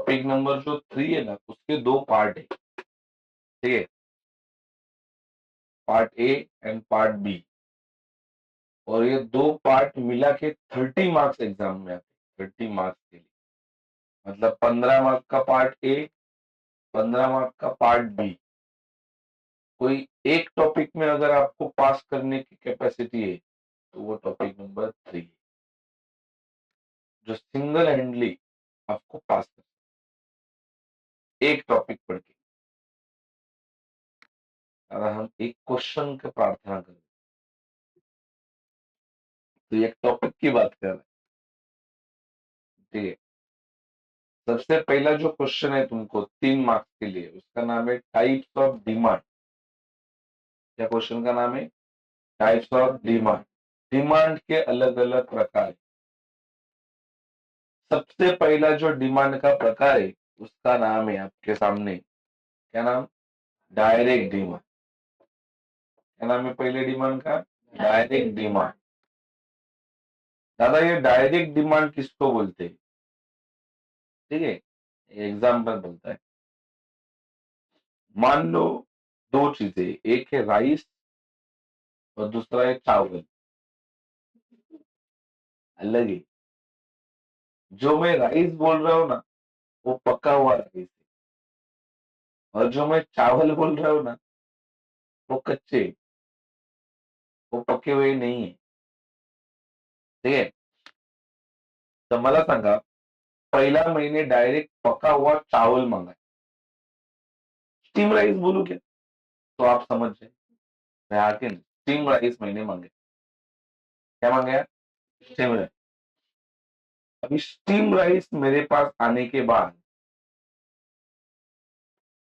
Topic number जो 3 है ना, उसके 2 पार्ट है, ठीक है? Part A and part B, और ये 2 पार्ट मिला के 30 मार्क्स एग्जाम में आते हैं, 30 मार्क्स के लिए। मतलब 15 मार्क का पार्ट ए, 15 मार्क का पार्ट बी। कोई एक टॉपिक में अगर आपको पास करने की कैपेसिटी है, तो वो टॉपिक नंबर 3 है, जो सिंगल हैंडली आपको पास कर एक टॉपिक पढ़ के। अगर हम एक क्वेश्चन की प्रार्थना करें, तो एक टॉपिक की बात कर रहे हैं, ठीक है? सबसे पहला जो क्वेश्चन है तुमको 3 मार्क्स के लिए, उसका नाम है टाइप्स ऑफ डिमांड। क्या क्वेश्चन का नाम है? Types of demand. डिमांड के अलग अलग प्रकार है। सबसे पहला जो डिमांड का प्रकार है, उसका नाम है आपके सामने, क्या नाम? Direct demand. क्या नाम है पहले डिमांड का? Direct demand. दादा, ये डायरेक्ट डिमांड किसको बोलते हैं? ठीक है, एग्जाम्पल बोलता है। मान लो 2 चीजें, एक है राइस और दूसरा है चावल। अलग है। जो मैं राइस बोल रहा हूँ ना, वो पका हुआ राइस है, और जो मैं चावल बोल रहा हूँ ना, वो कच्चे, वो पके हुए नहीं है, ठीक है? तर मला सांगा, पहिला महीने डायरेक्ट पका हुआ चावल मांगा, स्टीम राइस बोलू क्या? तो आप समझ जाए, हाँ कि नहीं? स्टीम राइस मैंने मांगे। क्या मांगा? Steam rice. अभी स्टीम राइस मेरे पास आने के बाद,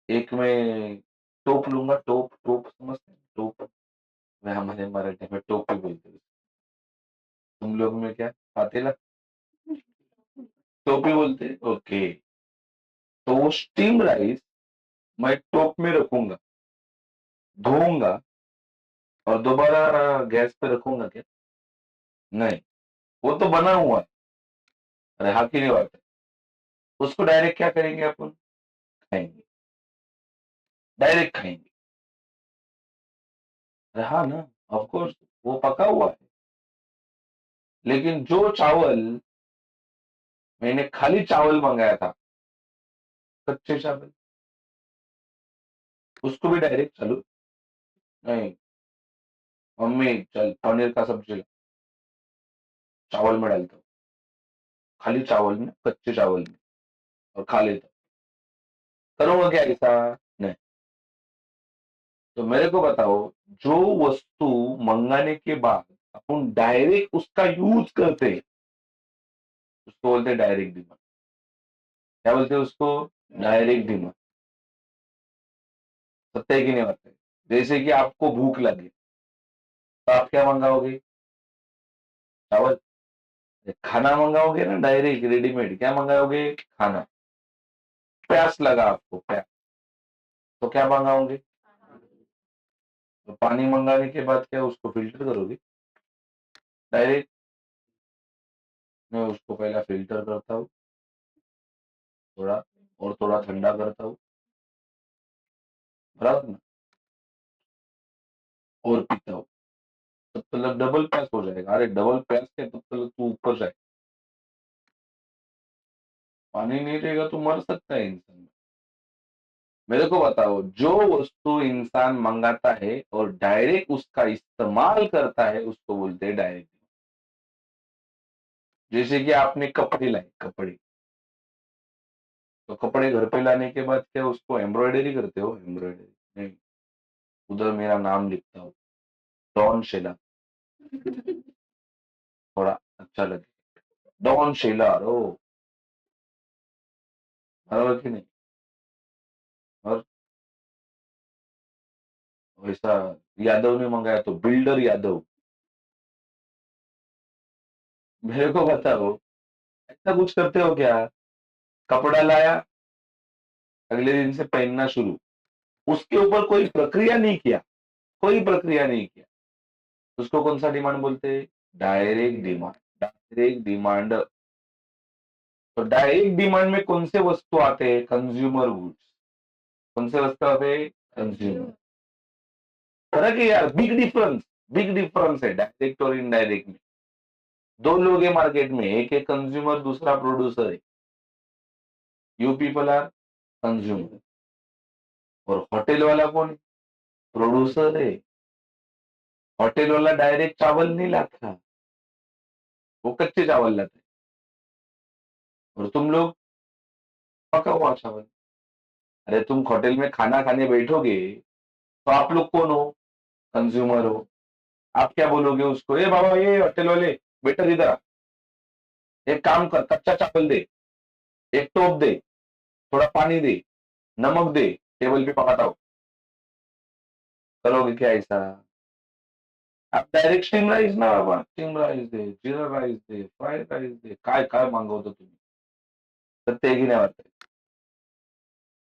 एक मैं टोप लूंगा। टोप, टोप समझते हैं? टोप, मैं हमारे मराठी में टोप ही बोलते हैं। तुम लोग में क्या पातेला? टोपी बोलते हैं, ओके। तो वो स्टीम राइस मैं टोप में रखूंगा, धोऊंगा, और दोबारा गैस पे रखूंगा क्या? नहीं, वो तो बना हुआ है। अरे हाँ की नहीं बात है? उसको डायरेक्ट क्या करेंगे अपन? खाएंगे, डायरेक्ट खाएंगे। अरे हाँ ना, ऑफकोर्स, वो पका हुआ है। लेकिन जो चावल मैंने खाली चावल मंगाया था, कच्चे चावल, उसको भी डायरेक्ट चालू नहीं। मम्मी चल पनीर का सब्जी ला, चावल में डालता हूँ, खाली चावल में, कच्चे चावल में, और खा लेता हूँ। करूंगा क्या ऐसा? नहीं। तो मेरे को बताओ, जो वस्तु मंगाने के बाद अपन डायरेक्ट उसका यूज करते हैं, उसको बोलते हैं डायरेक्ट डिमांड। क्या बोलते हैं उसको? Direct demand. सत्य है कि नहीं बात है? जैसे कि आपको भूख लगे, तो आप क्या मंगाओगे? चावल। खाना मंगाओगे ना डायरेक्ट रेडीमेड, क्या मंगाओगे? खाना। प्यास लगा आपको, प्यास, तो क्या मंगाओगे? तो पानी मंगाने के बाद क्या उसको फिल्टर करोगे? डायरेक्ट? मैं उसको पहला फिल्टर करता हूँ, थोड़ा, और थोड़ा ठंडा करता हूँ, बराबर ना, और पीता हूँ। तब तक डबल प्यास हो जाएगा। अरे डबल प्यास है, तब तक तू ऊपर जाए। पानी नहीं रहेगा तो मर सकता है इंसान। मेरे को बताओ, जो वस्तु इंसान मंगाता है और डायरेक्ट उसका इस्तेमाल करता है, उसको बोलते हैं डायरेक्ट। जैसे कि आपने कपड़े लाए, कपड़े, तो कपड़े घर पे लाने के बाद क्या उसको एम्ब्रॉयडरी करते हो? एम्ब्रॉयडरी नहीं, उधर मेरा नाम लिखता हूँ, डॉन शेला, थोड़ा अच्छा लगे, डॉन शेलर, ओ, बराबर कि नहीं? और वैसा यादव ने मंगाया तो बिल्डर यादव। मेरे को बताओ, ऐसा कुछ करते हो क्या? कपड़ा लाया, अगले दिन से पहनना शुरू, उसके ऊपर कोई प्रक्रिया नहीं किया, कोई प्रक्रिया नहीं किया, उसको कौन सा डिमांड बोलते हैं? Direct demand. Direct demand. तो डायरेक्ट डिमांड में कौन से वस्तु आते हैं? Consumer goods. कौन से वस्तु आते हैं? कंज्यूमर। फर्क है यार, बिग डिफरेंस है डायरेक्ट और इनडायरेक्ट में। दो लोग हैं मार्केट में, एक है कंज्यूमर, दूसरा प्रोड्यूसर है। You people are consumer. और होटल वाला कौन है? प्रोड्यूसर है। होटल वाला डायरेक्ट चावल नहीं लाता, वो कच्चे चावल लाते हैं। और तुम लोग पका हुआ चावल। अरे तुम होटल में खाना खाने बैठोगे तो आप लोग कौन हो? कंज्यूमर हो। आप क्या बोलोगे उसको? ए बाबा, ये होटल वाले, बेटा इधर आ, एक काम कर, कच्चा चावल दे, एक टोप दे, थोड़ा पानी दे, नमक दे, टेबल पे पकाता हो। करोगे क्या ऐसा? आप डायरेक्ट स्टीम राईस ना बाबा, स्टीम राईस दे, जीरा राईस दे, फ्राईड राईस दे, काय काय मागवतो तुम्ही? सत्य है की नहीं बात?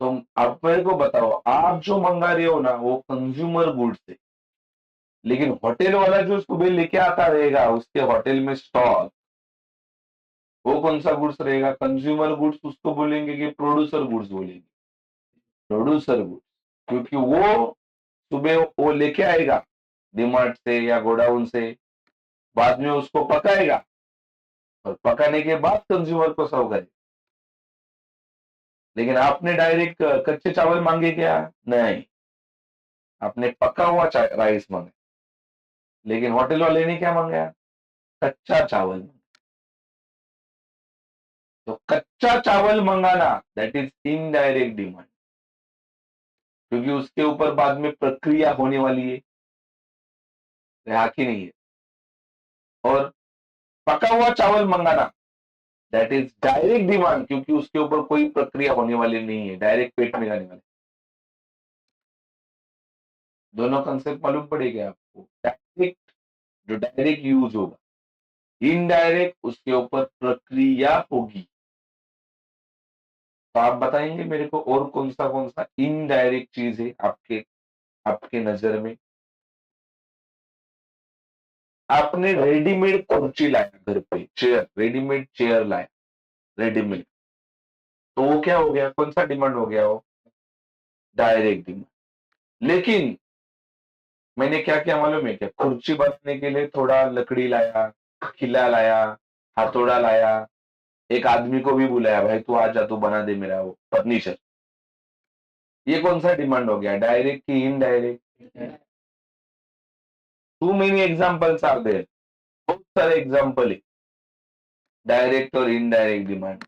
तो आप मेरे को बताओ, आप जो मंगा रहे हो ना वो कंज्यूमर गुड्स है। लेकिन होटल वाला जो सुबह लेके आता रहेगा उसके होटल में स्टॉक, वो कौन सा गुड्स रहेगा? कंज्यूमर गुड्स उसको बोलेंगे कि प्रोड्यूसर गुड्स बोलेंगे? Producer goods. क्योंकि वो सुबह वो लेके आएगा डीमार्ट से या गोडाउन से, बाद में उसको पकाएगा और पकाने के बाद कंज्यूमर को सर्व करेगा। लेकिन आपने डायरेक्ट कच्चे चावल मांगे क्या? नहीं, आपने पका हुआ राइस मांगा। लेकिन होटल वाले ने क्या मांगा? कच्चा चावल। तो कच्चा चावल मंगाना, दैट इज इनडायरेक्ट डिमांड, क्योंकि उसके ऊपर बाद में प्रक्रिया होने वाली है। हाँ कि नहीं है? और पका हुआ चावल मंगाना, दैट इज डायरेक्ट डिमांड, क्योंकि उसके ऊपर कोई प्रक्रिया होने वाली नहीं है, डायरेक्ट पेट में जाने वाले। दोनों कंसेप्ट मालूम पड़ेगा आपको। डायरेक्ट जो डायरेक्ट यूज होगा, इनडायरेक्ट उसके ऊपर प्रक्रिया होगी। तो आप बताएंगे मेरे को और कौन सा इनडायरेक्ट चीज है आपके आपके नजर में? आपने रेडीमेड कुर्सी लाया घर पे, चेयर, रेडीमेड चेयर लाया, रेडीमेड, तो वो क्या हो गया? कौन सा डिमांड हो गया? वो डायरेक्ट डिमांड। लेकिन मैंने क्या किया मालूम है क्या? कुर्सी बनाने के लिए थोड़ा लकड़ी लाया, खिला लाया, हथौड़ा लाया, एक आदमी को भी बुलाया, भाई तू आ जा, तू बना दे मेरा वो फर्नीचर। ये कौन सा डिमांड हो गया? डायरेक्ट की indirect? Too many examples are there, बहुत सारे एग्जाम्पल है डायरेक्ट और इनडायरेक्ट डिमांड।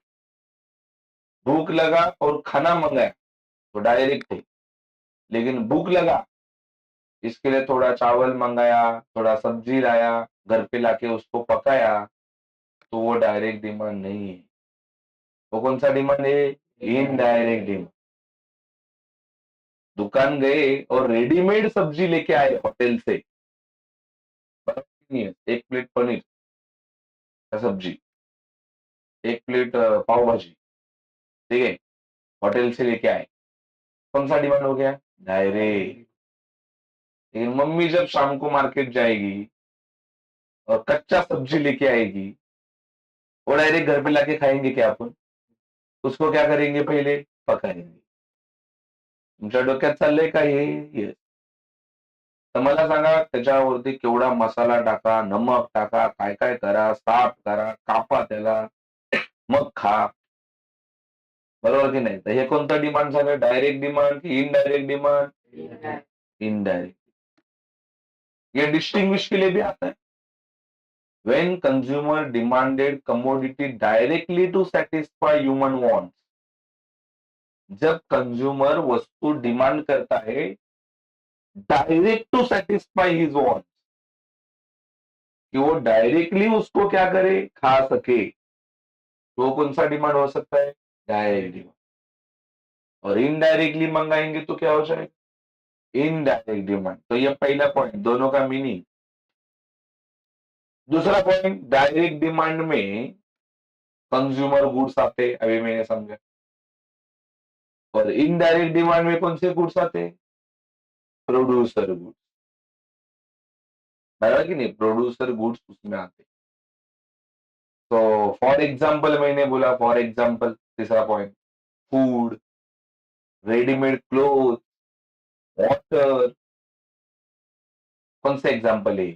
भूख लगा और खाना मंगाया तो डायरेक्ट है। लेकिन भूख लगा, इसके लिए थोड़ा चावल मंगाया, थोड़ा सब्जी लाया, घर पे लाके उसको पकाया, तो वो डायरेक्ट डिमांड नहीं है। वो कौन सा डिमांड है? Indirect demand. दुकान गए और रेडीमेड सब्जी लेके आए होटल से, बराबर नहीं है? एक प्लेट पनीर का सब्जी, एक प्लेट पाव भाजी, ठीक है, होटल से लेके आए, कौन सा डिमांड हो गया? डायरेक्ट। लेकिन मम्मी जब शाम को मार्केट जाएगी और कच्चा सब्जी लेके आएगी, वो डायरेक्ट घर पे लाके खाएंगे क्या अपन? उसको क्या करेंगे? पहले पकाएंगे। तुमच्या डोक्यात चाललंय का हे? येस. तर मला सांगा, त्याच्यावरती केवढा मसाला टाका, नमक टाका, काय काय करा, साफ करा, कापा त्याला, मग खा, बरोबर की नाही? तर हे कोणतं डिमांड झालं? डायरेक्ट डिमांड की इनडायरेक्ट डिमांड? इनडायरेक्ट। ये डिस्टिंग्विश के लिए भी आता है। When consumer demanded commodity directly to satisfy human wants, जब कंज्यूमर वस्तु डिमांड करता है direct to satisfy his want, कि वो डायरेक्टली उसको क्या करे? खा सके, तो कौन सा डिमांड हो सकता है? Direct demand. और इनडायरेक्टली मंगाएंगे तो क्या हो जाएगा? Indirect demand. तो ये पहला पॉइंट, दोनों का मीनिंग। दूसरा पॉइंट, डायरेक्ट डिमांड में कंज्यूमर गुड्स आते, अभी मैंने समझा। और इनडायरेक्ट डिमांड में कौन से गुड्स आते? प्रोड्यूसर गुड्स, बराबर कि नहीं? प्रोड्यूसर गुड्स उसमें आते। तो फॉर एग्जाम्पल मैंने बोला, फॉर एग्जाम्पल तीसरा point, food, readymade cloth, water, कौन से एग्जाम्पल है,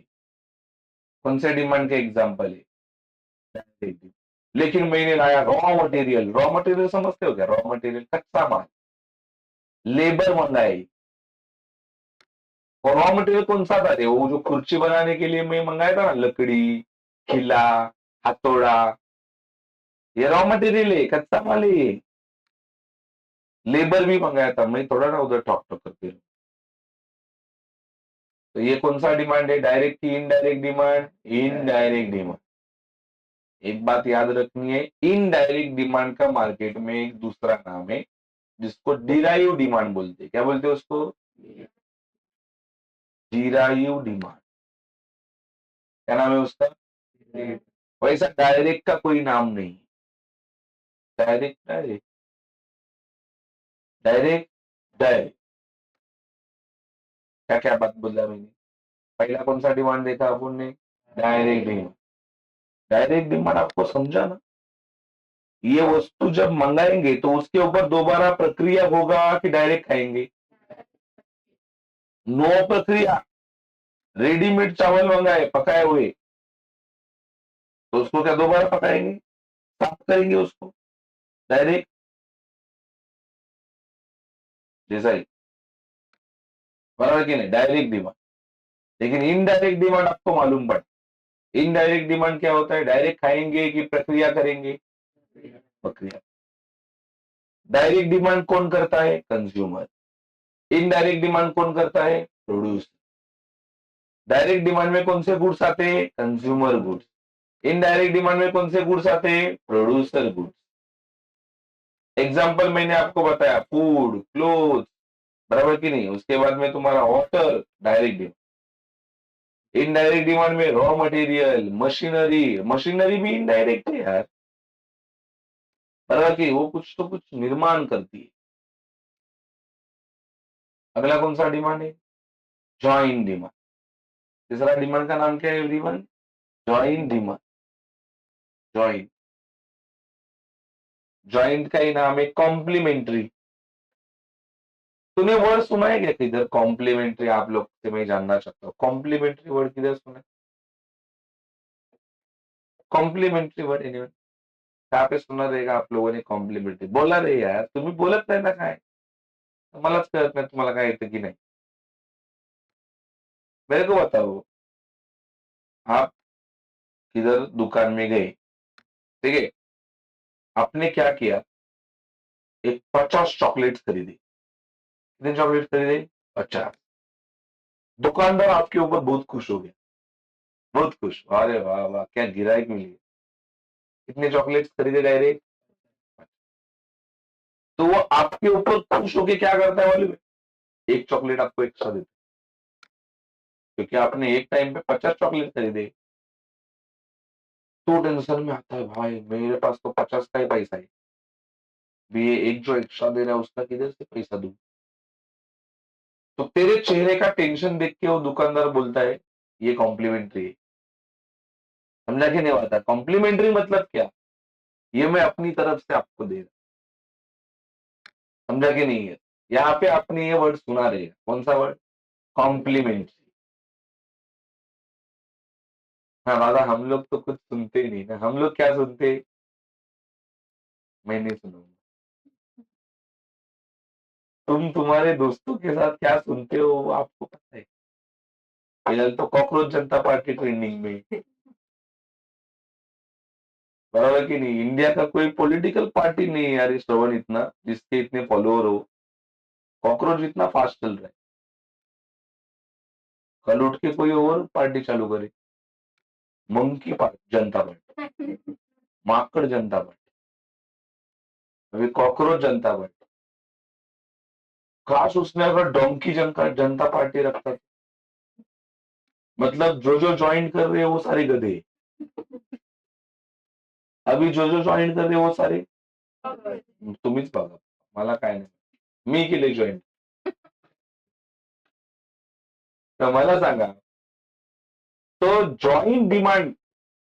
कौन से डिमांड के एग्जाम्पल है? लेकिन मैंने लाया रॉ मटेरियल समझते हो क्या? रॉ मटेरियल कच्चा माल, लेबर मंगाई, और रॉ मटेरियल कौन सा था रे? वो जो कुर्सी बनाने के लिए मैं मंगाया था ना, लकड़ी, खिला, हथौड़ा, ये रॉ मटेरियल है, कच्चा माल है ये। लेबर भी मंगाया था मैं, थोड़ा ना उधर टॉक टॉक करते रहूं। तो ये कौन सा डिमांड है? डायरेक्ट की इनडायरेक्ट डिमांड? Indirect demand. एक बात याद रखनी है, इनडायरेक्ट डिमांड का मार्केट में एक दूसरा नाम है जिसको डिराइव डिमांड बोलते हैं। क्या बोलते हैं उसको? Derive demand. क्या नाम है उसका? वैसा डायरेक्ट का कोई नाम नहीं। डायरेक्ट डायरेक्ट डायरेक्ट डायरेक्ट, क्या क्या बात बोला मैंने? पहला कौन सा डिमांड देखा अपन ने? Direct demand. डायरेक्ट डिमांड आपको समझा ना? ये वस्तु जब मंगाएंगे तो उसके ऊपर दोबारा प्रक्रिया होगा कि डायरेक्ट खाएंगे? नो प्रक्रिया। रेडीमेड चावल मंगाए पकाए हुए, तो उसको क्या दोबारा पकाएंगे? साफ करेंगे उसको? डायरेक्ट जैसा ही, बराबर कि नहीं? Direct demand. लेकिन इनडायरेक्ट डिमांड आपको मालूम पड़ा। इनडायरेक्ट डिमांड क्या होता है? डायरेक्ट खाएंगे कि प्रक्रिया करेंगे? प्रक्रिया। डायरेक्ट डिमांड कौन करता है? कंज्यूमर। इनडायरेक्ट डिमांड कौन करता है? प्रोड्यूसर। डायरेक्ट डिमांड में कौन से गुड्स आते हैं? Consumer goods. इनडायरेक्ट डिमांड में कौन से गुड्स आते हैं? Producer goods. एग्जाम्पल मैंने आपको बताया, फूड, क्लोथ, बराबर की नहीं? उसके बाद में तुम्हारा water, direct demand. Indirect demand में रॉ मटेरियल, मशीनरी, मशीनरी भी इनडायरेक्ट है यार, बराबर की? वो कुछ तो कुछ निर्माण करती है। अगला कौन सा डिमांड है? Joint demand. तीसरा डिमांड का नाम क्या है everyone? Joint demand. Joint. Joint का ही नाम है कॉम्प्लीमेंट्री। तूने वर्ड सुना है क्या किधर कॉम्प्लीमेंट्री? आप लोग से मैं जानना चाहता हूँ, कॉम्प्लीमेंट्री वर्ड किधर सुना है? कॉम्प्लीमेंट्री वर्ड एनीवन कहाँ पे सुना रहेगा आप लोगों ने? कॉम्प्लीमेंट्री बोला रे यार, तुम्ही बोलत नाही ना काय? मलाच कळत नाही तुम्हाला काय येतं की नाही। मेरे को बताओ, आप किधर दुकान में गए, ठीक है? आपने क्या किया? एक 50 चॉकलेट्स खरीदे। कितने चॉकलेट खरीदे? 50। दुकानदार आपके ऊपर बहुत खुश हो गया, बहुत खुश, अरे वाह वाह क्या गिराइक मिली। कितने चॉकलेट्स खरीदे डायरेक्ट? तो वो आपके ऊपर खुश होके क्या करता है मालूम है? एक चॉकलेट आपको एक्स्ट्रा देता है, क्योंकि आपने एक टाइम पे 50 चॉकलेट खरीदे। तो टेंशन में आता है, भाई मेरे पास तो 50 का ही पैसा है, भी ये एक जो एक्स्ट्रा दे रहा है उसका किधर से पैसा दूं? तो तेरे चेहरे का टेंशन देख के वो दुकानदार बोलता है ये कॉम्प्लीमेंट्री है। समझा कि नहीं? आता कॉम्प्लीमेंट्री मतलब क्या? ये मैं अपनी तरफ से आपको दे रहा। समझा कि नहीं है? यहाँ पे आपने ये वर्ड सुना रहेगा, कौन सा वर्ड? कॉम्प्लीमेंट्री। हाँ दादा, हम लोग तो कुछ सुनते ही नहीं ना, हम लोग क्या सुनते? मैं नहीं सुनूंगा। तुम तुम्हारे दोस्तों के साथ क्या सुनते हो वो आपको पता है। फिलहाल तो कॉकरोच जनता पार्टी ट्रेंडिंग में है, बराबर कि नहीं? इंडिया का कोई पॉलिटिकल पार्टी नहीं है यार, श्रवण, इतना जिसके इतने फॉलोअर हो। कॉकरोच इतना फास्ट चल रहा है। कल उठ के कोई और पार्टी चालू करे, मंकी पार्टी, जनता पार्टी, माकड़ जनता पार्टी, अभी कॉकरोच जनता पार्टी। काश उसने अगर डोंकी जनता जनता पार्टी रखता, मतलब जो जो ज्वाइन कर रहे हैं वो सारे गधे, अभी जो जो ज्वाइन कर रहे हैं वो सारे, तुम्हीच बघा, मला काय नाही, मी केले जॉईन। तर मला सांगा, तो जॉइंट डिमांड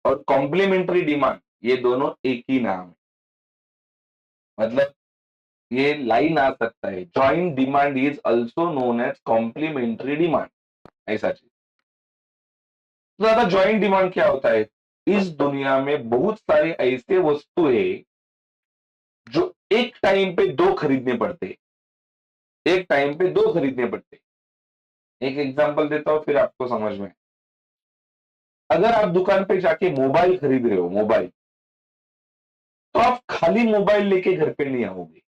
और कॉम्प्लीमेंट्री डिमांड ये दोनों एक ही नाम है। मतलब ये लाइन आ सकता है, joint demand is also known as complementary demand, ऐसा चीज। तो ज्यादा जॉइंट डिमांड क्या होता है? इस दुनिया में बहुत सारे ऐसे वस्तु है जो एक टाइम पे दो खरीदने पड़ते हैं, एक टाइम पे दो खरीदने पड़ते हैं। एक एग्जांपल देता हूं फिर आपको समझ में। अगर आप दुकान पे जाके मोबाइल खरीद रहे हो, मोबाइल, तो आप खाली मोबाइल लेके घर पे नहीं आओगे,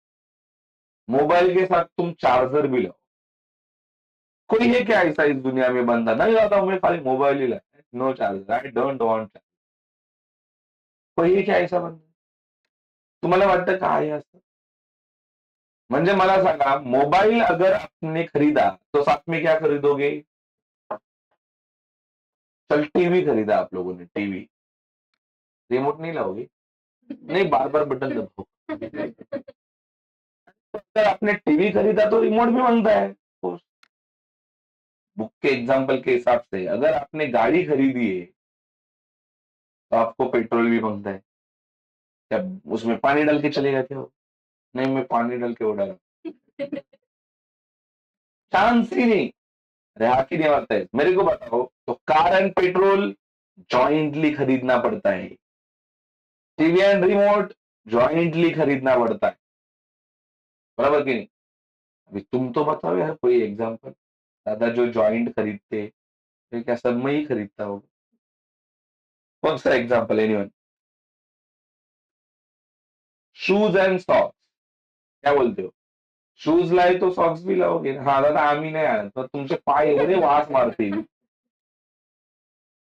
मोबाइल के साथ तुम चार्जर भी लाओ। कोई है क्या ऐसा इस दुनिया में बंदा, नहीं लाता हूं मैं खाली मोबाइल ही लाता, no charger, I don't want. कोई है क्या ऐसा बंदा? तुम्हाला वाटतं का आहे असं? म्हणजे मला सांगा, मोबाइल अगर आपने खरीदा तो साथ में क्या खरीदोगे? चल टीवी खरीदा आप लोगों ने, टीवी, रिमोट नहीं लाओगे? नहीं, बार बार बटन दबाओ। अगर आपने टीवी खरीदा तो रिमोट भी मांगता है। तो बुक के एग्जाम्पल के हिसाब से अगर आपने गाड़ी खरीदी है तो आपको पेट्रोल भी मांगता है। क्या उसमें पानी डाल के चलेगा क्या वो? नहीं, मैं पानी डाल के वो डाला, चांस ही नहीं। अरे हाँ की नहीं मारता है, मेरे को बताओ। तो कार एंड पेट्रोल जॉइंटली खरीदना पड़ता है, टीवी एंड रिमोट जॉइंटली खरीदना पड़ता है, बराबर कि नहीं? अभी तुम तो बताओ यार कोई एग्जांपल, दादा जो जॉइंट खरीदते, तो क्या सब में ही खरीदता होगा? कौन सा example, anyone? Shoes and socks, क्या बोलते हो? शूज लाए तो सॉक्स भी लाओगे ना? हाँ दादा आम्ही नाही आणत, तर तुमचे पाय एवढे वास मारतील,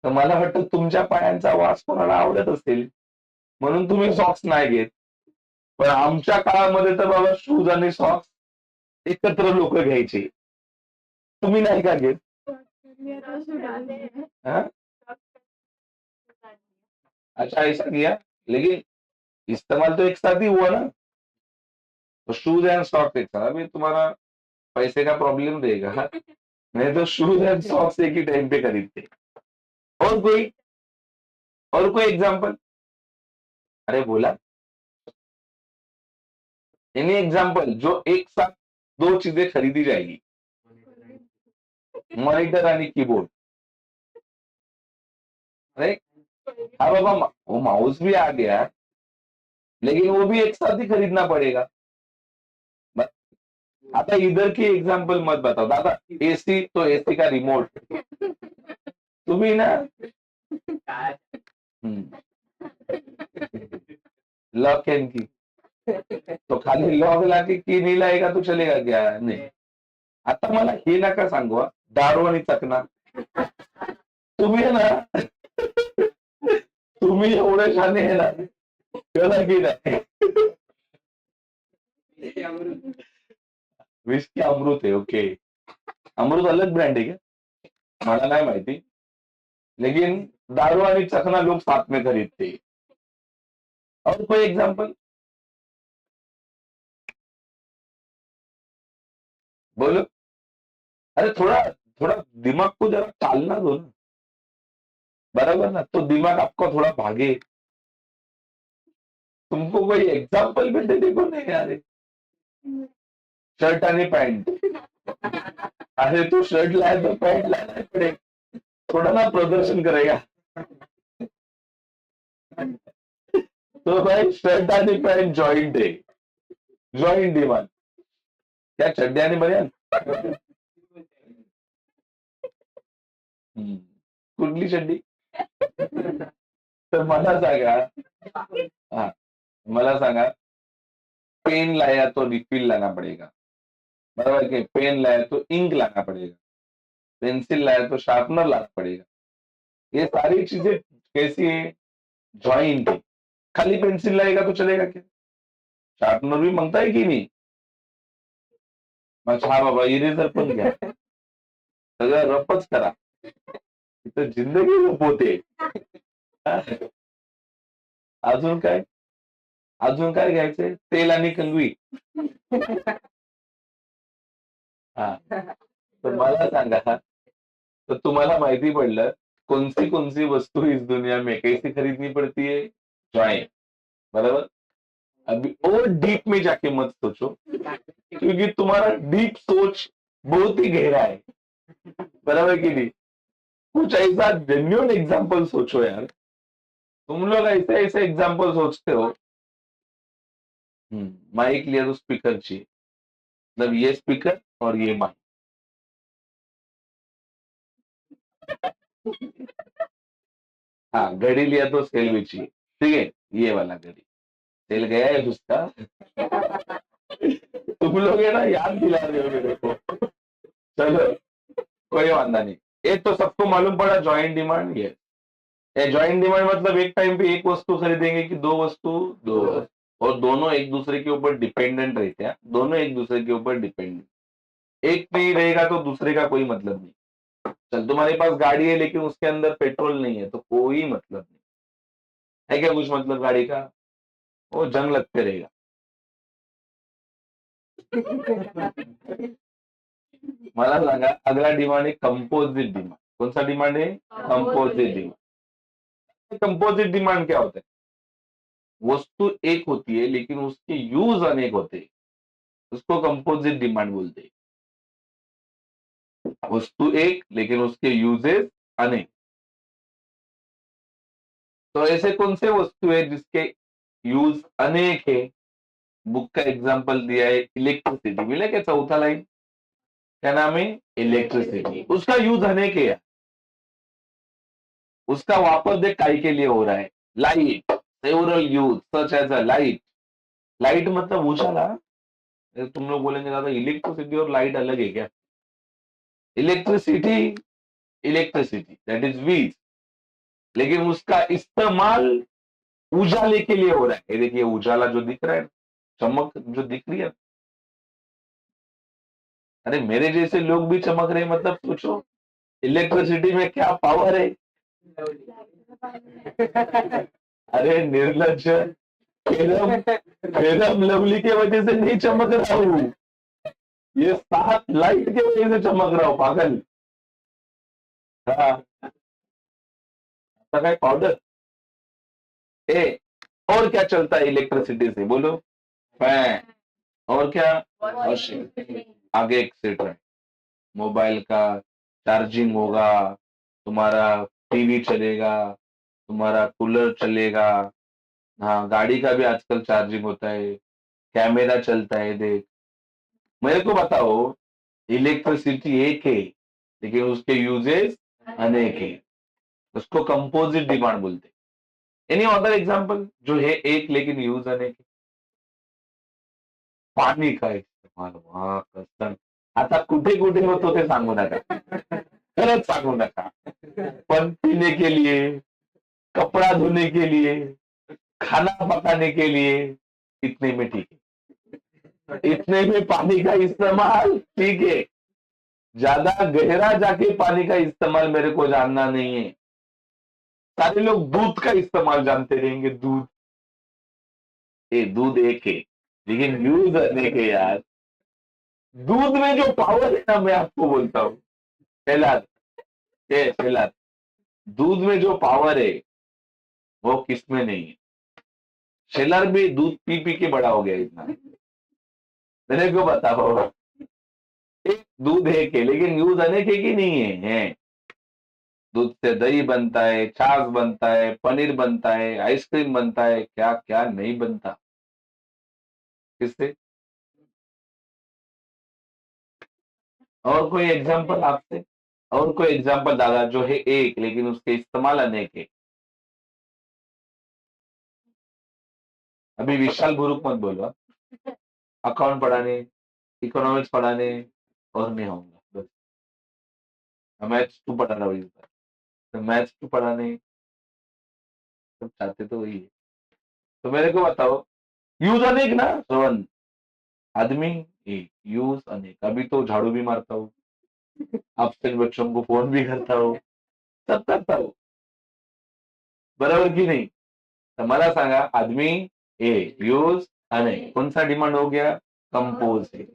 तर मला वाटतं तुमच्या पायांचा वास कोणाला आवडत असेल, म्हणून तुम्ही सॉक्स नाही घेत. पण आमच्या काळामध्ये तर बाबा शूज आणि सॉक्स एकत्र लोक घ्यायचे, तुम्ही नाही का घेत? हाँ? अच्छा ऐसा किया, लेकिन इस्तेमाल तो एक साथ ही हुआ ना। तो शूज एंड सॉक्स एक साथ, अभी तुम्हारा पैसे का प्रॉब्लम रहेगा, हाँ? नहीं तो शूज एंड सॉक्स एक ही टाइम पे खरीदते। और कोई, और कोई एग्जांपल? अरे बोला, एनी एग्जांपल जो एक साथ दो चीजें खरीदी जाएगी, मॉनिटर आणि कीबोर्ड। अरे हाँ बाबा, वो माउस भी आ गया, लेकिन वो भी एक साथ ही खरीदना पड़ेगा। बस, आता इधर की एग्जांपल मत बताओ दादा। एसी तो एसी का रिमोट तुम्ही ना, लॉक एंड की, तो खाली लॉक लाके की नहीं लाएगा तो चलेगा क्या? नहीं। आता मला हे नका सांगू हा, दारू आणि चकना, तुम्ही आहे ना, तुम्ही एवढे शाने आहे ना, कळलं की नाही? विस्की अमृत है, ओके। अमृत अलग ब्रांड है क्या? मला नाही माहिती, लेकिन दारू आणि चखना लोग साथ में खरीदते। और कोई एग्जांपल बोलो। अरे थोड़ा थोड़ा दिमाग को जरा चालना दो ना, बराबर ना? तो दिमाग आपका थोड़ा भागे। तुमको कोई एग्जांपल भी देने को नहीं आ रहे। शर्ट आणि पैंट, अरे तो शर्ट लाया तो पैंट लाना ही पड़ेगा, थोड़ा ना प्रदर्शन करेगा। तो भाई शर्ट आणि पैंट जॉइंट है, जॉइंट डिमांड। क्या चड्डी आणि बनियान? कुठली चड्डी? तर मला सांगा, हा, मला सांगा, पेन लाया तो रिफिल लाना पड़ेगा, बराबर के? पेन लाया तो इंक लाना पड़ेगा, पेंसिल लाया तो शार्पनर लाना पड़ेगा। ये सारी चीजें कैसी है? जॉइंट है। खाली पेंसिल लाएगा तो चलेगा क्या? शार्पनर भी मांगता है कि नहीं? मग हा बाबा इरेजर पण घ्या, सगळं रफच करा, इथं जिंदगी रफ होते। अजून काय, अजून काय घ्यायचंय? तेल आणि कंगवी, हा। तर मला सांगा, तो तुम्हाला माहिती पडलं कौन सी वस्तु इस दुनिया में कैसे खरीदनी पड़ती है? ज्वाइन, बराबर। अभी और डीप में जाके मत सोचो, क्योंकि तुम्हारा डीप सोच बहुत ही गहरा है, बराबर कि नहीं। कुछ ऐसा जेन्युइन एग्जाम्पल सोचो यार, तुम लोग ऐसे ऐसे एग्जाम्पल सोचते हो। माइक लिया तो स्पीकर चाहिए, मतलब ये स्पीकर और ये माइक। हाँ, घड़ी लिया तो सेल भी चाहिए, ठीक है, ये वाला घड़ी, सेल गया है उसका। तुम लोग है ना, याद दिला रहे हो मेरे को। चलो, कोई वादा नहीं। एक तो सबको मालूम पड़ा, जॉइंट डिमांड ये। जॉइंट डिमांड मतलब एक टाइम पे एक वस्तु खरीदेंगे कि दो वस्तु, दो, और दोनों एक दूसरे के ऊपर डिपेंडेंट रहते हैं, दोनों एक दूसरे के ऊपर डिपेंडेंट। एक नहीं रहेगा तो दूसरे का कोई मतलब नहीं। चल, तुम्हारे पास गाड़ी है लेकिन उसके अंदर पेट्रोल नहीं है तो कोई मतलब नहीं है, क्या कुछ मतलब गाड़ी का? वो जंग लगते रहेगा। मला सांगा, अगला डिमांड है कंपोजिट डिमांड। कौन सा डिमांड है? Composite demand. कंपोजिट डिमांड क्या होता है? वस्तु एक होती है लेकिन उसके यूज अनेक होते हैं, उसको कंपोजिट डिमांड बोलते हैं। वस्तु एक लेकिन उसके यूजेस अनेक। तो ऐसे कौन से वस्तु है जिसके यूज अनेक है? बुक का एग्जांपल दिया है इलेक्ट्रिसिटी, मिले क्या चौथा लाइन? क्या नाम है? इलेक्ट्रिसिटी। उसका यूज अनेक है यार। उसका वापर देख काय के लिए हो रहा है। Light, several use such as a light. Light मतलब उजाला। तुम लोग बोलेंगे दादा इलेक्ट्रिसिटी और लाइट अलग है क्या? इलेक्ट्रिसिटी, इलेक्ट्रिसिटी दैट इज वीज, लेकिन उसका इस्तेमाल उजाले के लिए हो रहा है। ये देखिए उजाला जो दिख रहा है, चमक जो दिख रही है, अरे मेरे जैसे लोग भी चमक रहे हैं, मतलब सोचो इलेक्ट्रिसिटी में क्या पावर है। अरे निर्लज, फेरम फेरम लवली के वजह से नहीं चमक रहा हूँ, ये सात लाइट के वजह से चमक रहा हूँ पागल। हाँ, क्या पाउडर। ए, और क्या चलता है इलेक्ट्रिसिटी से बोलो? फैन, और क्या? वॉशिंग। आगे एक सेट है, मोबाइल का चार्जिंग होगा, तुम्हारा टीवी चलेगा, तुम्हारा कूलर चलेगा। हाँ, गाड़ी का भी आजकल चार्जिंग होता है, कैमरा चलता है। देख, मेरे को बताओ, इलेक्ट्रिसिटी एक है लेकिन उसके यूजेस अनेक है, उसको कंपोजिट डिमांड बोलते हैं। एनी अदर एग्जांपल जो है एक लेकिन यूज अनेक है? पाणी का इस्तेमाल, वा कसम, आता कुठे कुठे होतो ते सांगू नका, खरंच सांगू नका। पण पीने के लिए, कपड़ा धोने के लिए, खाना पकाने के लिए, इतने में ठीक है, इतने में पानी का इस्तेमाल ठीक है। ज्यादा गहरा जाके पानी का इस्तेमाल मेरे को जानना नहीं है। सारे लोग दूध का इस्तेमाल जानते रहेंगे, दूध। दूध एक है लेकिन यूज अनेक है यार। दूध में जो पावर है ना, मैं आपको बोलता हूँ, पहला, पहला, दूध में जो पावर है वो किसमें नहीं है। शेलर भी दूध पी पी के बड़ा हो गया इतना, मेरे को बताओ। एक दूध एक है लेकिन यूज अनेक है कि नहीं है? दूध से दही बनता है, छाछ बनता है, पनीर बनता है, आइसक्रीम बनता है, क्या क्या नहीं बनता। किससे? और कोई एग्जांपल आपसे? और कोई एग्जांपल दादा जो है एक लेकिन उसके इस्तेमाल अनेक है? अभी विशाल बुरुक मत बोलो, अकाउंट पढ़ाने, इकोनॉमिक्स पढ़ाने और मैं आऊंगा बस। मैथ्स टू पढ़ा रहा हूँ इस बार, तो मैथ्स टू पढ़ाने सब चाहते तो वही है। तो मेरे को बताओ, यूज अनेक ना श्रवण, आदमी एक, यूज अनेक। अभी तो झाड़ू भी मारता हूँ, आपसे बच्चों को फोन भी करता हूँ, सब करता हूँ, बराबर की नहीं? तर मला सांगा, आदमी एक, यूज अनेक, कौन सा डिमांड हो गया? कंपोजिट।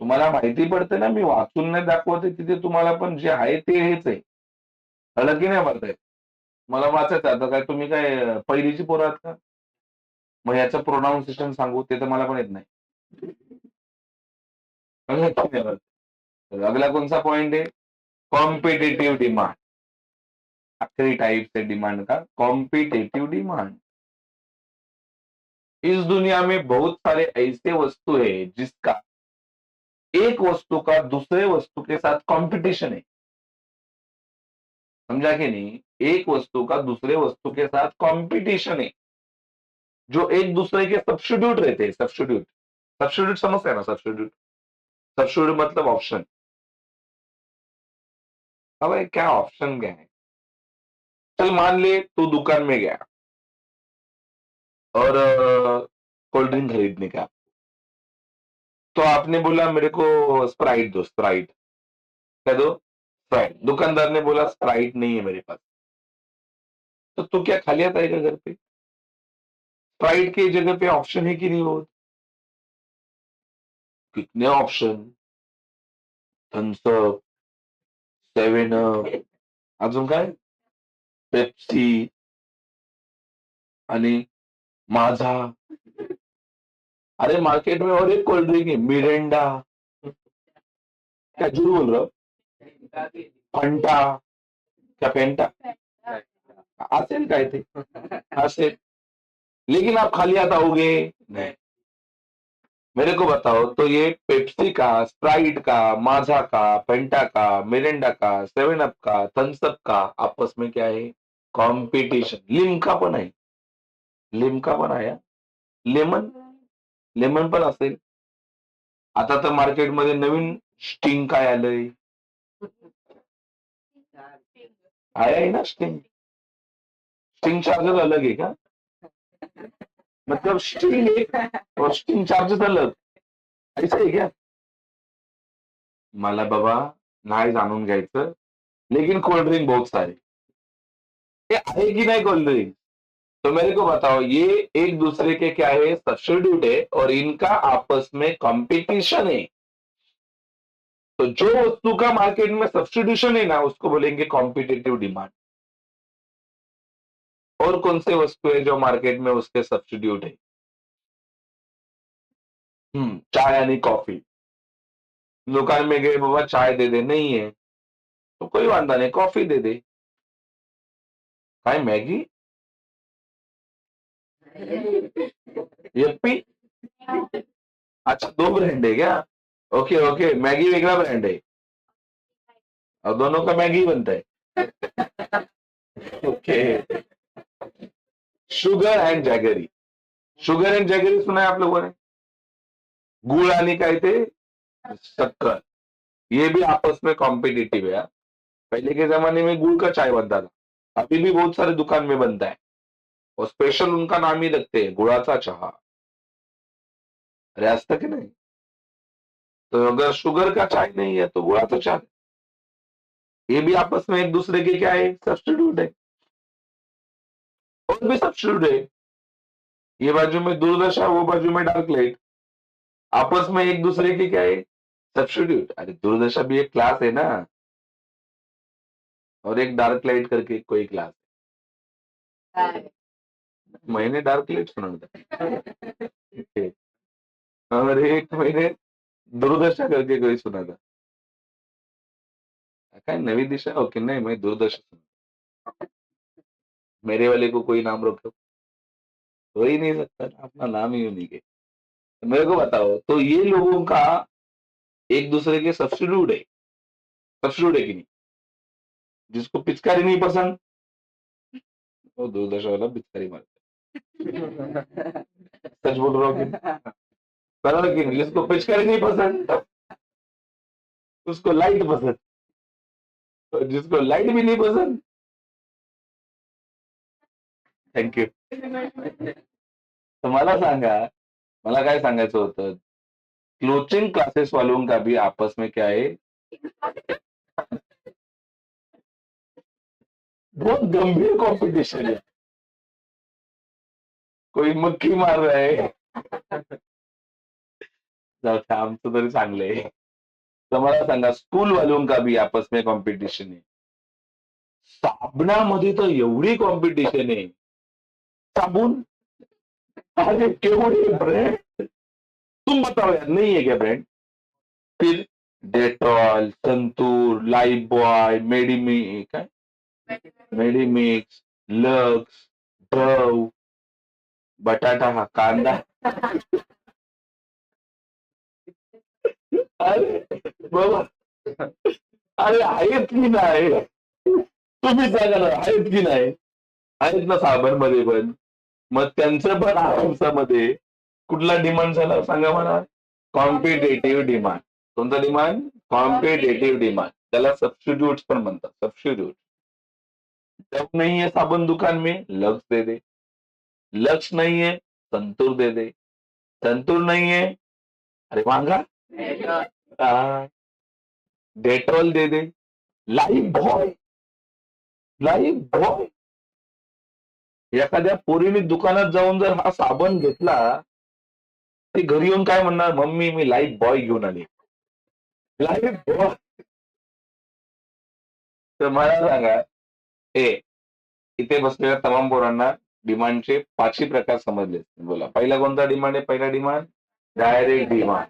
तुम्हाला माहिती पडते ना, मी वाचून नाही दाखवते तिथे, तुम्हाला पण जे आहे ते हेच आहे, कळलं की नाही म्हणताय? मला वाचायचं आता काय तुम्ही काय पहिलीची पोरं आहात का? मग याचं प्रोनाउन्सिएशन सांगू ते तर मला पण येत नाही. कळलं की नाही? तर अगला कौन-सा पॉइंट है? Competitive demand. आखिरी टाइप से डिमांड का कॉम्पिटिटिव डिमांड। इस दुनिया में बहुत सारे ऐसे वस्तु है जिसका एक वस्तु का दूसरे वस्तु के साथ कंपटीशन है। समझा कि नहीं? एक वस्तु का दूसरे वस्तु के साथ कंपटीशन है, जो एक दूसरे के सब्स्टिट्यूट रहते हैं। सब्स्टिट्यूट सब्स्टिट्यूट समझते हैं ना? सब्स्टिट्यूट सब्स्टिट्यूट मतलब ऑप्शन। अब ये क्या ऑप्शन क्या है? चल मान ले तू दुकान में गया और कोल्ड ड्रिंक खरीदने का, तो आपने बोला मेरे को स्प्राइट दो, स्प्राइट। क्या दो? स्प्राइट। दुकानदार ने बोला स्प्राइट नहीं है मेरे पास। तो तू क्या खा लिया था घर पे? स्प्राइट की जगह पे ऑप्शन है कि नहीं? वो कितने ऑप्शन, थम्सअप, सेवन अप, अजून काय? पेप्सी आणि माझा। अरे मार्केट में और एक कोल्ड ड्रिंक है मिरिंडा। क्या झूठ बोल रहा हो? फंटा, क्या फेंटा असेल काय ते? असेल, लेकिन आप खाली हाथ आओगे नहीं। मेरे को बताओ तो ये पेप्सी का, स्प्राइट का, माजा का, फेंटा का, मिरिंडा का, सेवन अप का, थम्सअप का आपस में क्या है? कॉम्पिटिशन। लिमका पण आहे, लिमका पण आहे हा. लेमन, लेमन पण असेल। आता तर मार्केटमध्ये नवीन स्टिंग काय आलंय? आहे ना स्टिंग? स्टिंग चार्जेस अलग है क्या? मतलब स्टिंग एक और स्टिंग चार्जेस अलग, ऐसा है क्या? मला बाबा नाही जाणून घ्यायचं, लेकिन कोल्ड ड्रिंक बहुत सारे। ये आहे की नहीं कोल्ड ड्रिंक? तो मेरे को बताओ, ये एक दूसरे के क्या है? सब्स्टिट्यूट है और इनका आपस में कंपटीशन है। तो जो वस्तु का मार्केट में सब्स्टिट्यूशन है ना, उसको बोलेंगे कॉम्पिटिटिव डिमांड। और कौन से वस्तु है जो मार्केट में उसके सब्स्टिट्यूट है? चाय यानी कॉफी। दुकान में गए, बाबा चाय दे दे, नहीं है तो कोई वांधा नहीं, कॉफी दे दे। काय मैगी? यप्पी? अच्छा, दो ब्रांड है क्या? ओके ओके, मैगी वेगळा ब्रांड है और दोनों का मैगी बनता है। Okay. Sugar and jaggery. Sugar and jaggery सुना है आप लोगों ने? गुड़ आणि काय ते शक्कर, ये भी आपस में कॉम्पिटिटिव है यार। पहले के जमाने में गुड़ का चाय बनता था, अभी भी बहुत सारे दुकान में बनता है और स्पेशल उनका नाम ही रखते हैं गुड़ाचा चहा। अरे असतं की नहीं? तो अगर शुगर का चाय नहीं है तो गुड़ाचा चाय, ये भी आपस में एक दूसरे के क्या है? सब्स्टिट्यूट है। और भी सब्स्टिट्यूट है, ये बाजू में दूरदर्शा, वो बाजू में डार्क लाइट, आपस में एक दूसरे के क्या है? सब्स्टिट्यूट। अरे दूरदर्शा भी एक क्लास है ना, और एक डार्क लाइट करके कोई क्लास है। मैंने डार्क लाइट सुना था। ओके। और एक मैंने दूरदर्शा करके कोई सुना था। काय नवी दिशा? ओके, नहीं मैं दूरदर्शा सुना। मेरे वाले को कोई नाम रखो, हो ही नहीं सकता ना, अपना नाम ही यूनिक है। तो मेरे को बताओ, तो ये लोगों का एक दूसरे के सब्स्टिट्यूट है, सब्स्टिट्यूट है कि नहीं? जिसको पिचकारी नहीं पसंद, वो दूरदर्शा वाला पिचकारी मारता है। सच बोल रहा हूँ कि नहीं? बराबर कि नहीं? जिसको पिचकारी नहीं पसंद, उसको लाइट पसंद, और जिसको लाइट भी नहीं पसंद, थँक यू। तर मला सांगा, मला काय सांगायचं होतं, कोचिंग क्लासेस वालों का भी आपस में क्या है? बहुत गंभीर कंपटीशन है। कोई मक्खी मार रहा है। जाऊ दे, आमचं तरी चांगलं आहे। तर मला सांगा, स्कूल वालों का भी आपस में कंपटीशन है। साबणामध्ये तर एवढी कॉम्पिटिशन आहे. साबुन, अरे केवढी ब्रँड, तुम बताओ यार, नहीं है क्या ब्रँड? फिर डेटॉल, संतूर, लाइफ बॉय, काय मेडिमिक्स, लक्स, डव, बटाटा हा कांदा. अरे बाबा, अरे आहेत की नाही? तुम्ही सांगा ना, आहेत की नाही? आहेत ना साबणमध्ये पण. मग त्यांचं पण आरामसामध्ये कुठला डिमांड झाला सांगा मला? Competitive demand. कोणता डिमांड? Competitive demand. त्याला सबस्टिट्यूट पण म्हणतात. सबस्टिट्यूट. जब नहीं है साबुन दुकान में, लक्स दे दे. लक्स नहीं है, संतूर दे दे. संतूर नहीं है, अरे वांगा, डेटॉल दे दे. Lifebuoy, Lifebuoy. एखाद्या पोरीने दुकानात जाऊन जर हा साबण घेतला, ती घरी येऊन काय म्हणणार? मम्मी मी लाईफ बॉय घेऊन आली. Life boy. तर मला सांगा, हे इथे बसलेल्या तमाम पोरांना डिमांडचे 5ही प्रकार समजले. बोला, पहिला कोणता डिमांड आहे? पहिला demand direct demand.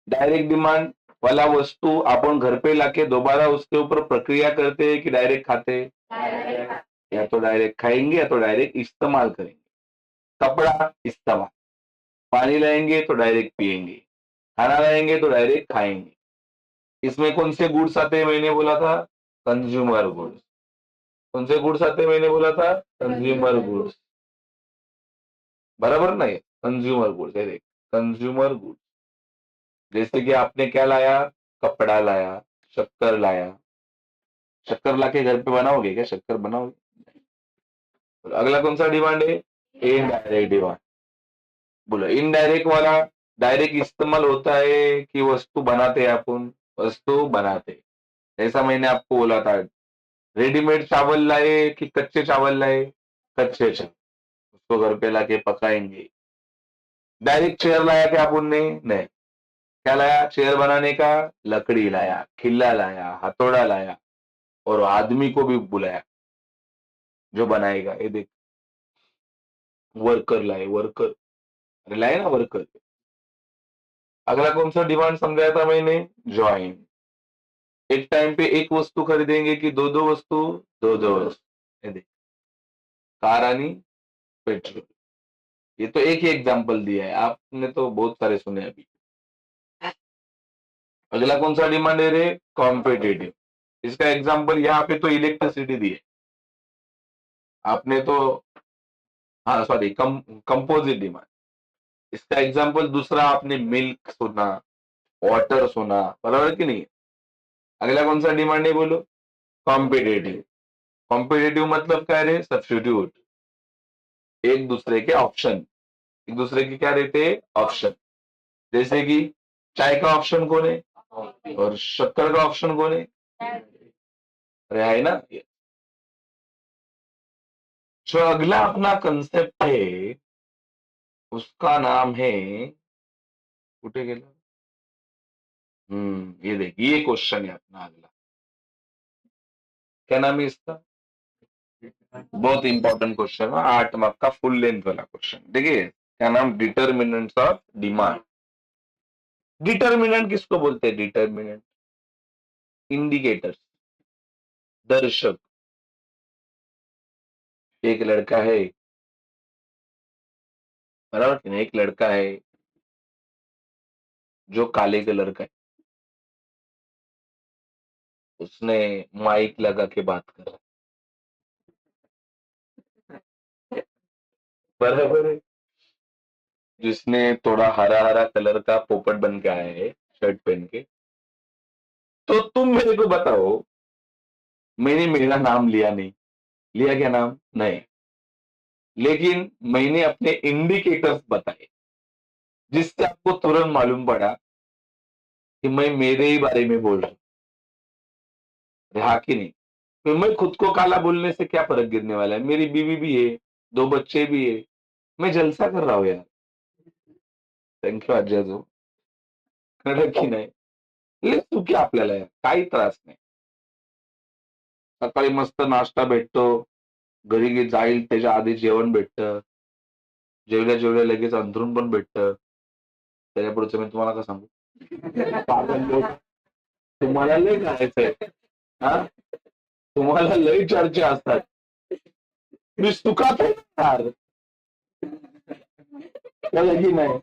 Direct demand वाला वस्तु अपन घर पे लाके दोबारा उसके ऊपर प्रक्रिया करते हैं कि डायरेक्ट खाते? या तो डायरेक्ट खाएंगे या तो डायरेक्ट इस्तेमाल करेंगे. कपड़ा इस्तेमाल, पानी लाएंगे तो डायरेक्ट पिएंगे, खाना लाएंगे तो डायरेक्ट खाएंगे. इसमें कौन से गुड्स आते हैं? मैंने बोला था कंज्यूमर गुड्स. कौन से गुड्स आते हैं? मैंने बोला था कंज्यूमर गुड्स. बराबर नहीं? कंज्यूमर गुड्स है, देख, कंज्यूमर गुड्स. जैसे कि आपने क्या लाया? कपड़ा लाया, शक्कर लाया. शक्कर लाके घर पे बनाओगे क्या? शक्कर बनाओगे? बोलो, अगला कौन सा डिमांड है? Indirect demand. बोलो, इनडायरेक्ट वाला डायरेक्ट इस्तेमाल होता है कि वस्तु बनाते हैं अपन? वस्तु बनाते. ऐसा मैंने आपको बोला था. रेडीमेड चावल लाए कि कच्चे चावल लाए? कच्चे चावल. उसको घर पे लाके पकाएंगे. डायरेक्ट चेयर लाया क्या अपन ने? नहीं. क्या लाया चेयर बनाने का? लकड़ी लाया, खिल्ला लाया, हथौड़ा लाया और आदमी को भी बुलाया जो बनाएगा. ये देख, वर्कर लाए, वर्कर. अरे लाए ना वर्कर. अगला कौन सा डिमांड समझाया था मैंने? ज्वाइन. एक टाइम पे एक वस्तु खरीदेंगे कि दो दो वस्तु? दो दो वस्तु. ये देख, कार आणि पेट्रोल. ये तो एक ही एग्जांपल दिया है, आपने तो बहुत सारे सुने अभी. अगला कौन सा डिमांड है रे? कॉम्पिटेटिव. इसका एग्जांपल यहाँ पे तो इलेक्ट्रिसिटी दी है आपने तो. हाँ सॉरी, कंपोजिट डिमांड. इसका एग्जांपल दूसरा आपने मिल्क सुना, वाटर सुना, बराबर कि नहीं? अगला कौन सा डिमांड है बोलो? कॉम्पिटेटिव. कॉम्पिटेटिव मतलब क्या रे? सब्स्टिट्यूट. एक दूसरे के ऑप्शन. एक दूसरे के क्या रहते हैं? ऑप्शन. जैसे कि चाय का ऑप्शन कौन है और शक्कर का ऑप्शन कौन है? अरे है ना. जो अगला अपना कंसेप्ट है उसका नाम है, कुठे गेला? ये देख, ये क्वेश्चन है अपना अगला. क्या नाम है इसका? बहुत इंपॉर्टेंट क्वेश्चन है, 8 मार्क का फुल लेंथ वाला क्वेश्चन. देखिए क्या नाम? Determinants of demand. डिटर्मिनेंट किसको बोलते हैं? डिटर्मिनेंट इंडिकेटर्स, दर्शक. एक लड़का है, बराबर कि नहीं? एक लड़का है जो काले कलर का है. उसने माइक लगा के बात करा. बराबर है. जिसने थोड़ा हरा हरा कलर का पोपट बन के आया है शर्ट पहन के. तो तुम मेरे को बताओ, मैंने मेरा नाम लिया नहीं. लिया क्या नाम? नहीं. लेकिन मैंने अपने इंडिकेटर्स बताए जिससे आपको तुरंत मालूम पड़ा कि मैं मेरे ही बारे में बोल रहा हूँ. हाँ कि नहीं? तो मैं खुद को काला बोलने से क्या फर्क गिरने वाला है? मेरी बीवी भी है, 2 बच्चे भी है. मैं जलसा कर रहा हूँ यार. थँक यू आजी-आजो. कळलं की नाही? हे चुकी आपल्याला आहे. काही त्रास नाही. सकाळी मस्त नाश्ता भेटतो, घरी जाईल त्याच्या आधी जेवण भेटतं, जेवल्या जेवल्या लगेच अंथरूण पण भेटतं. त्याच्या पुढचं मी तुम्हाला काय सांगू? पागल लोक, तुम्हाला लय करायचंय हा, तुम्हाला लय चर्चा असतात. मी सुखात आहे यार, कळलं की नाही?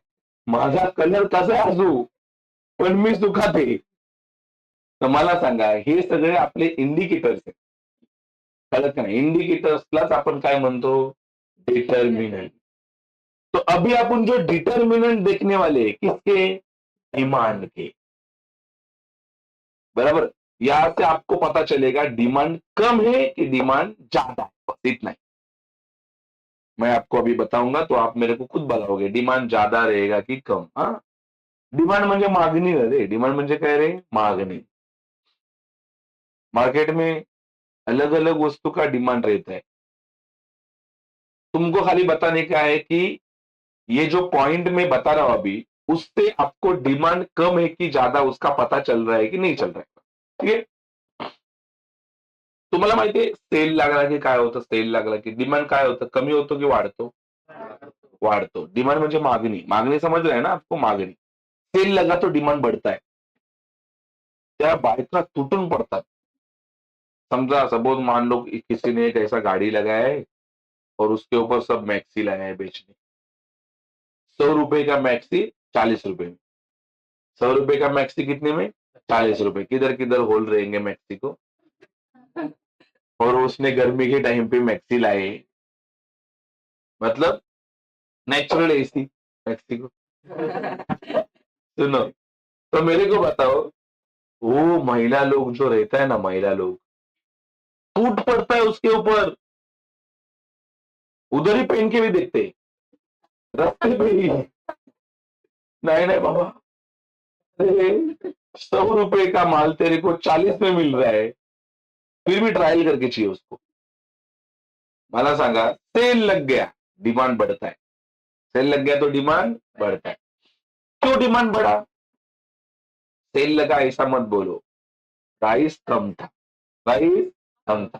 माझा कलर कसा असू, पण मी सुखात आहे. तर मला सांगा, हे सगळे आपले इंडिकेटर्स आहेत. कळत का नाही? इंडिकेटर्सलाच आपण काय म्हणतो? डिटर्मिनंट. तो अभी अपन जो डिटर्मिनेंट देखने वाले हैं, किसके? डिमांड के। बराबर। यहां से आपको पता चलेगा डिमांड कम है कि डिमांड ज्यादा है, बस इतना ही। मैं आपको अभी बताऊंगा तो आप मेरे को खुद बताओगे डिमांड ज्यादा रहेगा कि कम। हाँ, डिमांड म्हणजे मागणी रे, डिमांड म्हणजे काय रे? मागणी। मार्केट में अलग अलग वस्तु का डिमांड रहता है। तुमको खाली बताने का है कि ये जो पॉइंट मैं बता रहा हूं अभी, उससे आपको डिमांड कम है कि ज्यादा उसका पता चल रहा है कि नहीं चल रहा है। ठीक है? तुम्हाला माहितीये सेल लागला की काय होतं? सेल लागला की डिमांड काय होतं? कमी होतो की वाढतो? वाढतो। डिमांड म्हणजे मागणी, मागणी समझ रहे हैं ना आपको? मागणी। सेल लगा तो डिमांड बढ़ता है, त्या बायका तुटून पड़तात। समझा, सपोज मान लो कि किसी ने एक ऐसा गाड़ी लगाया है और उसके ऊपर सब मैक्सी लाया है बेचने। 100 रुपए का मैक्सी 40 रुपए में। 100 रुपए का मैक्सी कितने में? 40 रुपए। किधर किधर होल रहेंगे मैक्सी को, और उसने गर्मी के टाइम पे मैक्सी लाए, मतलब नेचुरल एसी मैक्सी को। सुनो, तो मेरे को बताओ, वो महिला लोग जो रहता है ना, महिला लोग टूट पड़ता है उसके ऊपर, उधर ही पहन के भी देखते हैं, रास्ते पे ही। नहीं नहीं बाबा, अरे 100 रुपए का माल तेरे को 40 में मिल रहा है, फिर भी ट्रायल करके चाहिए उसको। मला सांगा, सेल लग गया, डिमांड बढ़ता है। सेल लग गया तो डिमांड बढ़ता है। क्यों डिमांड बढ़ा? सेल लगा ऐसा मत बोलो, प्राइस कम था, प्राइस कम था।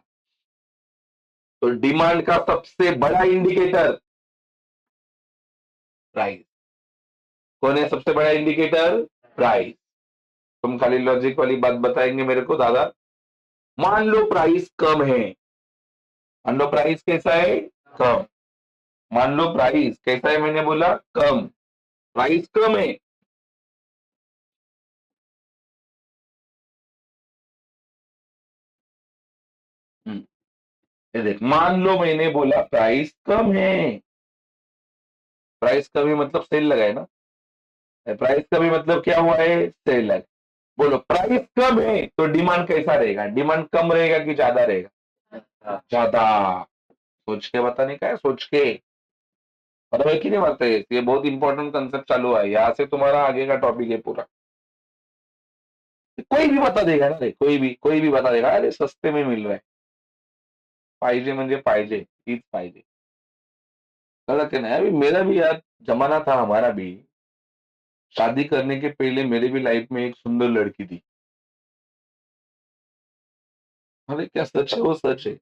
तो डिमांड का सबसे बड़ा इंडिकेटर प्राइस। कौन है सबसे बड़ा इंडिकेटर? प्राइस। तुम खाली लॉजिक वाली बात बताएंगे मेरे को दादा। मान लो प्राइस कम है, मान लो प्राइस कैसा है? कम। मान लो प्राइस कैसा है? मैंने बोला कम। प्राइस कम है, ये देख, मान लो मैंने बोला प्राइस कम है। प्राइस कम है मतलब सेल लगा है ना। प्राइस कम है मतलब क्या हुआ है? सेल लगा। बोलो प्राइस कम है तो डिमांड कैसा रहेगा? डिमांड कम रहेगा कि ज्यादा रहेगा? ज्यादा। सोच के बताने का है, सोच के। मतलब है कि नहीं बात है? ये बहुत इंपॉर्टेंट कंसेप्ट चालू है, यहाँ से तुम्हारा आगे का टॉपिक है पूरा। कोई भी बता देगा ना रे, कोई भी बता देगा, अरे सस्ते में मिल रहा है। पाहिजे म्हणजे पाहिजे, हीच पाहिजे। कळलं की नाही? अभी मेरा भी यार जमाना था, हमारा भी। शादी करने के पहले मेरे भी लाइफ में एक सुंदर लड़की थी। अरे क्या सच है, वो सच है।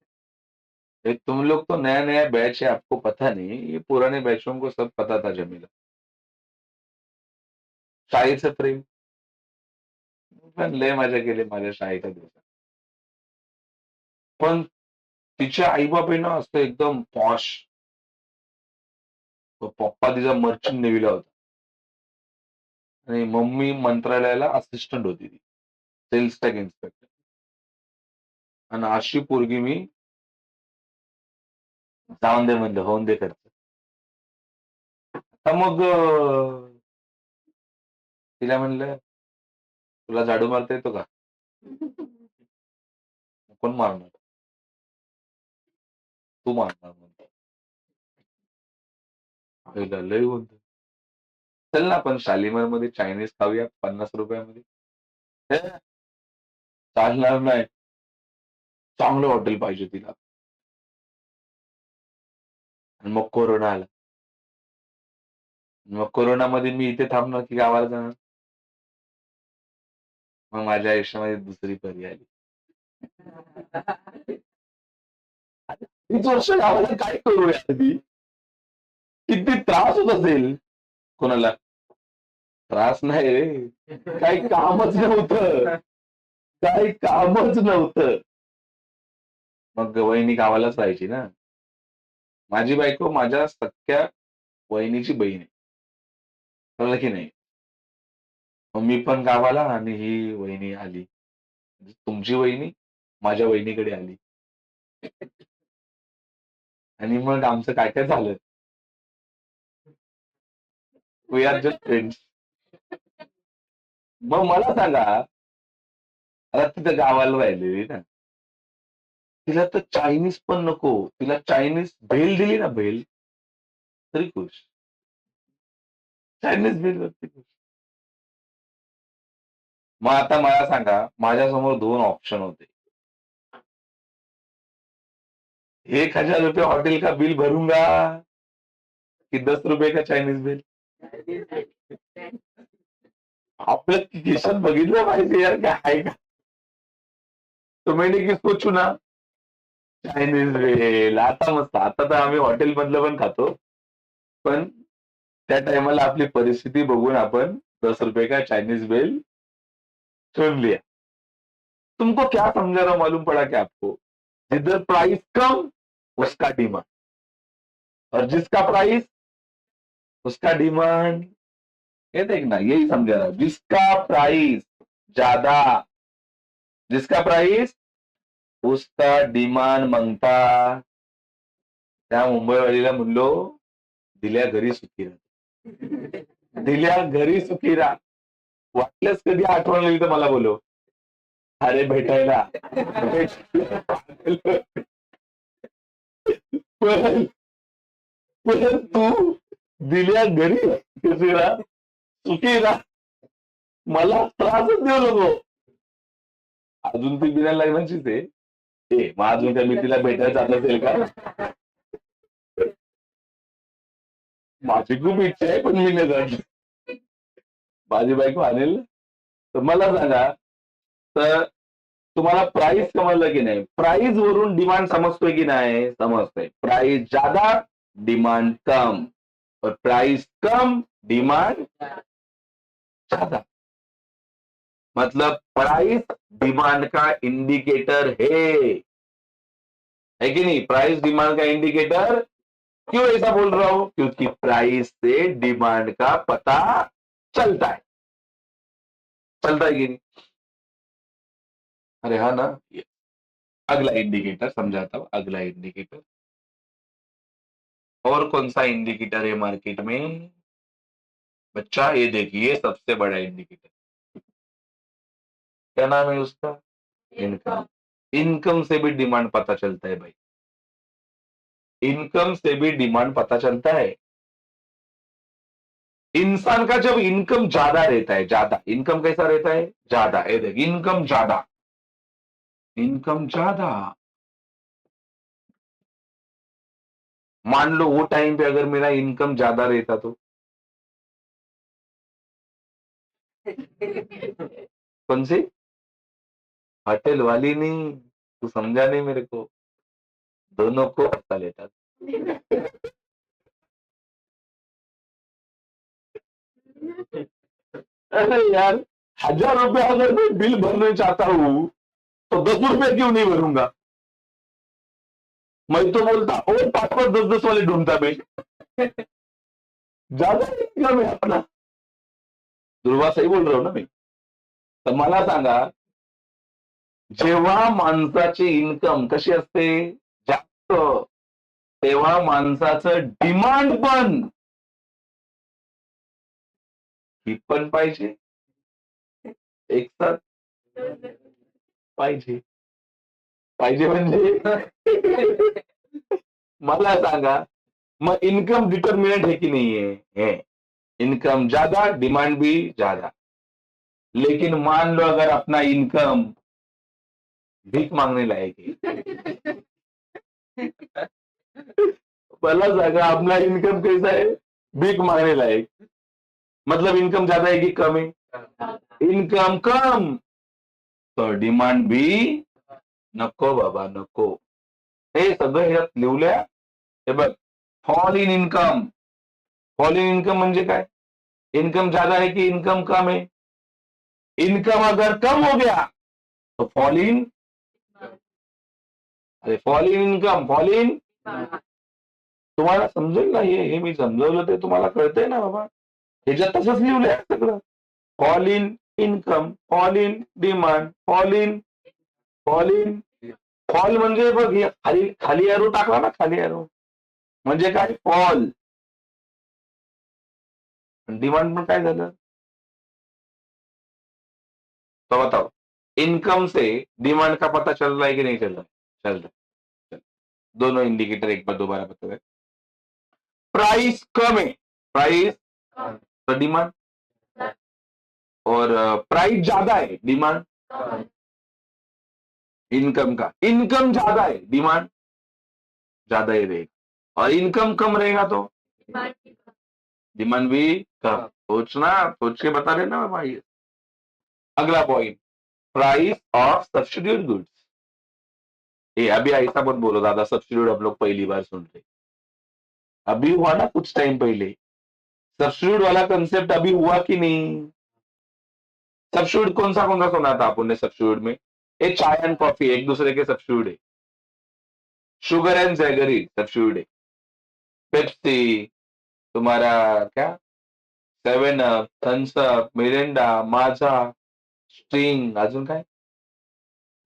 तुम लोग तो नया नया बैच है, आपको पता नहीं, ये पुराने बैचों को सब पता था जमीला। शाळेचं प्रेम, पण लय मजा केली माझ्या शाळेच्या दिवसात। पण तिचे आई बाप आहे ना असं एकदम पॉश। पप्पा तिचा मर्चंट नेव्हीला होता आणि मम्मी मंत्रालयाला असिस्टंट होती ती, सेल्स टॅग इन्स्पेक्टर। आणि अशी पोरगी मी, जाऊन दे म्हणलं, होऊन दे खर्च। तर मग तिला म्हणलं, तुला झाडू मारता येतो का? कोण मारणार? तू मारणार म्हणतो. पहिला लय बोलतो, चल ना आपण शालीमार मध्ये चायनीज खाऊया 50 रुपयामध्ये. हे, चालणार नाही, चांगलं हॉटेल पाहिजे तिला। आणि मग कोरोना आला। मग कोरोनामध्ये मी इथे थांबणार की गावाला जाणार? मग माझ्या आयुष्यामध्ये दुसरी परी आली, तीच वर्ष गावाला काय करू यार ती? किती त्रास होत असेल कोणाला? त्रास नाही रे, काही कामच नव्हतं, काही कामच नव्हतं. मग वहिनी गावालाच राहायची ना. माझी बायको माझ्या सख्या वहिनीची बहीण आहे. कळलं की नाही? मग मी पण गावाला आणि ही वहिनी आली. तुमची वहिनी माझ्या वहिनीकडे आली आणि मग आमचं काय काय झालं. We are just friends. मग मला सांगा, आता तिथं गावाला राहिलेली ना, तिला तर चायनीज पण नको, तिला चायनीज भेल दिली ना, भेल तरी खुश. चायनीज भेल वरती खुश. मग आता मला सांगा, माझ्यासमोर दोन ऑप्शन होते. 1,000 रुपये हॉटेल का बिल भरूंगा कि 10 रुपये का चायनीज बिल. आपलं किशन बघितलं पाहिजे यार, काय आहे का. तो मैंने किसको चुना, चायनीज भेल. आता मस्त, आता तर आम्ही हॉटेल मधलं पण खातो, पण त्या टाइमाला आपली परिस्थिती बघून आपण 10 रुपये का चाइनीज भेल चुन लिया. तुमको क्या समझा रहा हूं, मालूम पड़ा क्या आपको? जिधर प्राइस कम उसका डिमांड, और जिसका प्राइस उसका डिमांड. ये देखना, यही समझा रहा हूं. जिसका प्राइस ज्यादा, जिसका प्राइस उसका डिमांड मागता. त्या मुंबईवालीला म्हणलो, दिल्या घरी सुखी राहा, दिल्या घरी सुखी राहा. वाटल्यास कधी आठवण आली तर मला बोलव, अरे भेटायला. पण पण तू दिल्या घरी कशी राहा, सुखी राहा, मला त्रासच देऊ नको. अजून ती बिना लग्नाचीच आहे. मग अजून काय मी तिला भेटायला जात असेल का? माझी खूप इच्छा आहे, पण मी नाही जात. माझी बायको आणेल. तर मला सांगा, तर तुम्हाला प्राइस समजलं की नाही? प्राइस वरून डिमांड समजतोय की नाही? समजतंय. प्राइस ज्यादा, डिमांड कम, और प्राइस कम, डिमांड ज्यादा. मतलब प्राइस डिमांड का इंडिकेटर है कि नहीं? प्राइस डिमांड का इंडिकेटर. क्यों ऐसा बोल रहा हूं? क्योंकि प्राइस से डिमांड का पता चलता है. चलता है कि नहीं? अरे हाँ ना. अगला इंडिकेटर समझाता हूं. अगला इंडिकेटर, और कौन सा इंडिकेटर है मार्केट में बच्चा? ये देखिए, सबसे बड़ा इंडिकेटर क्या नाम है उसका? इनकम. इनकम से भी डिमांड पता चलता है भाई. इनकम से भी डिमांड पता चलता है. इंसान का जब इनकम ज्यादा रहता है, ज्यादा इनकम कैसा रहता है? ज्यादा. ये देख, इनकम ज्यादा, इनकम ज्यादा. मान लो वो टाइम पे अगर मेरा इनकम ज्यादा रहता तो कौन सी होटल वाली नहीं, तू समझा नहीं मेरे को. दोनों को हंसा लेता. अरे यार, 1,000 रुपए अगर मैं बिल भरने चाहता हूं तो 10 रुपए क्यों नहीं भरूंगा? मैं तो बोलता और 5-5, 10-10 वाले ढूंढता मैं. ज्यादा इनकम है अपना. दुर्वा सही बोल रहा हूं ना मी? तर मला सांगा, जेव्हा माणसाची इन्कम कशी असते? जास्त, तेव्हा माणसाचं डिमांड पण ही पण पाहिजे, एक साथ पाहिजे. पाहिजे म्हणजे मला सांगा, मग इनकम डिटर्मिनेंट है कि नहीं है? इनकम ज्यादा, डिमांड भी ज्यादा. लेकिन मान लो अगर अपना इनकम भीख मांगने लायक है, मला सांगा अपना इनकम कैसा है? भीख मांगने लायक. मतलब इनकम ज्यादा है कि कम है? इनकम कम, तो डिमांड भी नको बाबा नको. हे सगळं ह्यात लिवलंय. हे बघ, fall in income. Fall in income म्हणजे काय? इनकम ज्यादा है कि इनकम कम है? इनकम अगर कम हो गया तो फॉल इन, अरे fall in income, fall in. तुम्हाला समजेल ना हे मी समजवलं ते तुम्हाला कळतंय ना बाबा. ह्याच्यात तसंच लिहिलंय सगळं. Fall in income, fall in demand, fall in, fall in. Fall म्हणजे बघ, हे खाली खाली एरो टाकला ना, खाली एरो म्हणजे काय? फॉल. डिमांड पण काय झालं? तो बताओ. इनकम से डिमांड का पता चल रहा है कि नहीं चल रहा है? चल रहा है. दोनों इंडिकेटर एक बार दोबारा बता रहे. प्राइस कम है, प्राइस तो डिमांड, और प्राइस ज्यादा है डिमांड. इनकम का, इनकम ज्यादा है डिमांड ज्यादा ही रहेगा, और इनकम कम रहेगा तो डिमांड भी कम. सोचना, सोच के बता देना भाई. अगला point, price of substitute goods. ये अभी ऐसा मत बोलो दादा, सब्सिट्यूट हम लोग पहली बार सुन रहे. अभी हुआ ना कुछ टाइम पहले. सब्सिट्यूट वाला कंसेप्ट अभी हुआ कि नहीं? सब्सिट्यूट कौन सा सुना था आपने? सब्सिट्यूट में ये चाय एंड कॉफी एक दूसरे के सब्सिट्यूट है. शुगर एंड जैगरी सब्सिट्यूट है. पेप्सी, तुम्हारा क्या, seven up, Thums Up, Mirinda, Maaza, Sting, अजून काय,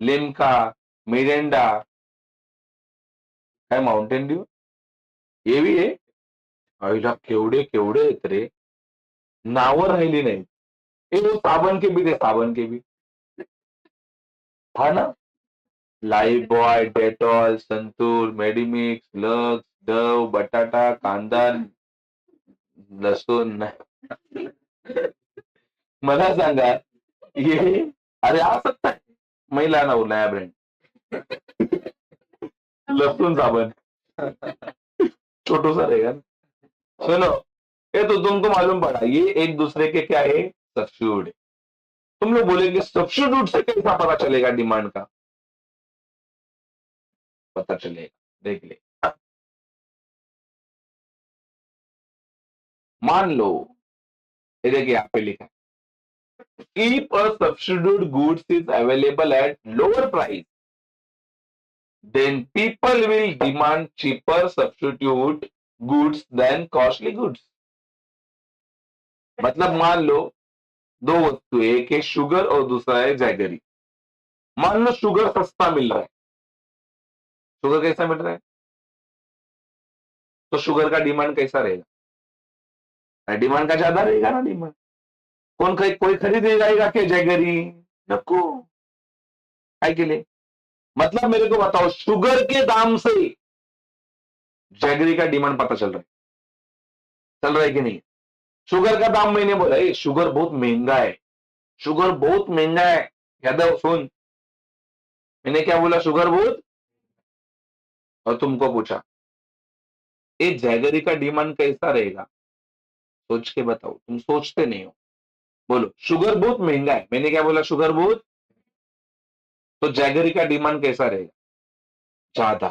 लिम्का, मिरिंडा, काय माउंटेन ड्यू, हे बी आहे. आईला केवढे केवढे आहेत रे, नावं राहिली नाही. हे वो साबण के भी थे, साबण के भी था ना. Life boy, Dettol, santoor, Medimix, lux, Dove, बटाटा, कांदा, लसूण. मला सांगा, ये अरे आ सकता है, महिला ना वो नया ब्रांड लहसुन साबन. छोटू सा रहेगा ना. सुनो, ये तो तुमको मालूम पड़ा, ये एक दूसरे के क्या है? सब्स्टिट्यूट है. तुम लोग बोलेंगे सब्स्टिट्यूट से कैसा पता चलेगा डिमांड का? पता चलेगा, देख ले. मान लो, ये देखिए यहाँ पे लिखा है, if a substitute goods is available at lower price, then people will demand cheaper substitute goods than costly goods. मतलब मान लो दो वस्तु है, एक है शुगर और दूसरा है जैगरी. मान लो शुगर सस्ता मिल रहा है. शुगर कैसा मिल रहा है? तो शुगर का डिमांड कैसा रहेगा? डिमांड का ज्यादा रहेगा ना. डिमांड कोई खरीदेगा क्या जैगरी? नको. काय के लिए? मतलब मेरे को बताओ, शुगर के दाम से जैगरी का डिमांड पता चल रहा है कि नहीं? शुगर का दाम मैंने बोला, शुगर बहुत महंगा है, शुगर बहुत महंगा है. यादव सुन, मैंने क्या बोला? शुगर बहुत. और तुमको पूछा ये जैगरी का डिमांड कैसा रहेगा? सोच के बताओ, तुम सोचते नहीं हो. बोलो, शुगर बहुत महंगा है, मैंने क्या बोला? शुगर बहुत. तो जैगरी का डिमांड कैसा रहेगा? ज्यादा.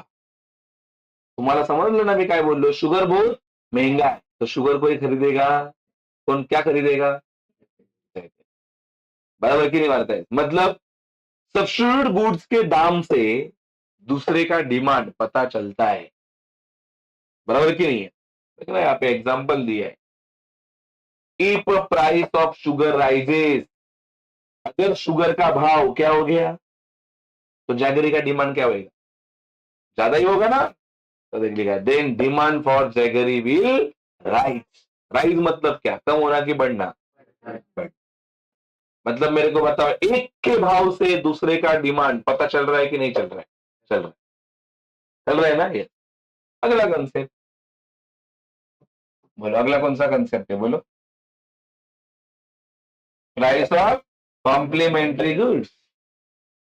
तुम्हाला समजलं ना मी काय बोललो? शुगर बहुत महंगा है, तो शुगर कोई खरीदेगा? कौन क्या खरीदेगा? बराबर की नहीं बात है? मतलब सब्स्टिट्यूट गुड्स के दाम से दूसरे का डिमांड पता चलता है. बराबर की नहीं है? देखो यहाँ पे एग्जांपल दिया है. If price of sugar rises, अगर शुगर का भाव क्या हो गया तो जैगरी का डिमांड क्या होगा? ज्यादा ही होगा ना. तो देख लिखा, then demand for jaggery will rise. Rise मतलब क्या? कम होना कि बढ़ना? मतलब मेरे को बताओ, एक के भाव से दूसरे का डिमांड पता चल रहा है कि नहीं चल रहा है? चल रहा है. चल रहा है ना ये. अगला कंसेप्ट बोलो, अगला कौन सा कंसेप्ट है? बोलो. Price of complementary goods.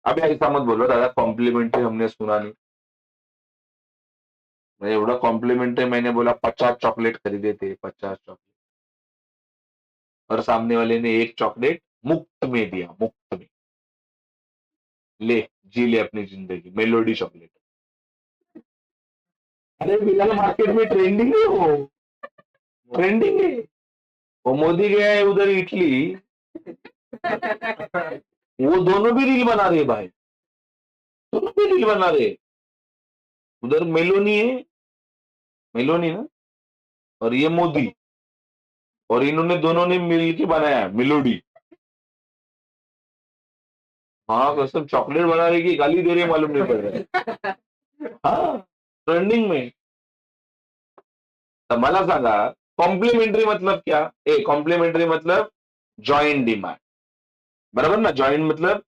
अभी ऐसा मत बोलो दादा, कॉम्प्लीमेंट्री हमने सुना नहीं. मैं एवढा कॉम्प्लीमेंट्री मैंने बोला 50 चॉकलेट खरीदे थे, 50 चॉकलेट, और सामने वाले ने एक चॉकलेट मुफ्त में दिया, मुफ्त में. ले जी ले अपनी जिंदगी, मेलोडी चॉकलेट। अरे फिलहाल मार्केट में ट्रेंडिंग है वो, ट्रेंडिंग है। वो मोदी गया है उधर इटली, वो दोनों भी रील बना रहे भाई, दोनों भी रील बना रहे। उधर मेलोनी है, मेलोनी ना, और ये मोदी, और इन्होंने दोनों ने मिल के बनाया है मेलोडी। हाँ कसम, चॉकलेट बना रही की गाली दे रही है मालूम नहीं पड़ रहा है। हाँ, ट्रेंडिंग में। तर मला सांगा, कॉम्प्लिमेंटरी मतलब क्या? कॉम्प्लिमेंटरी मतलब जॉइंट डिमांड, बराबर ना? जॉइंट मतलब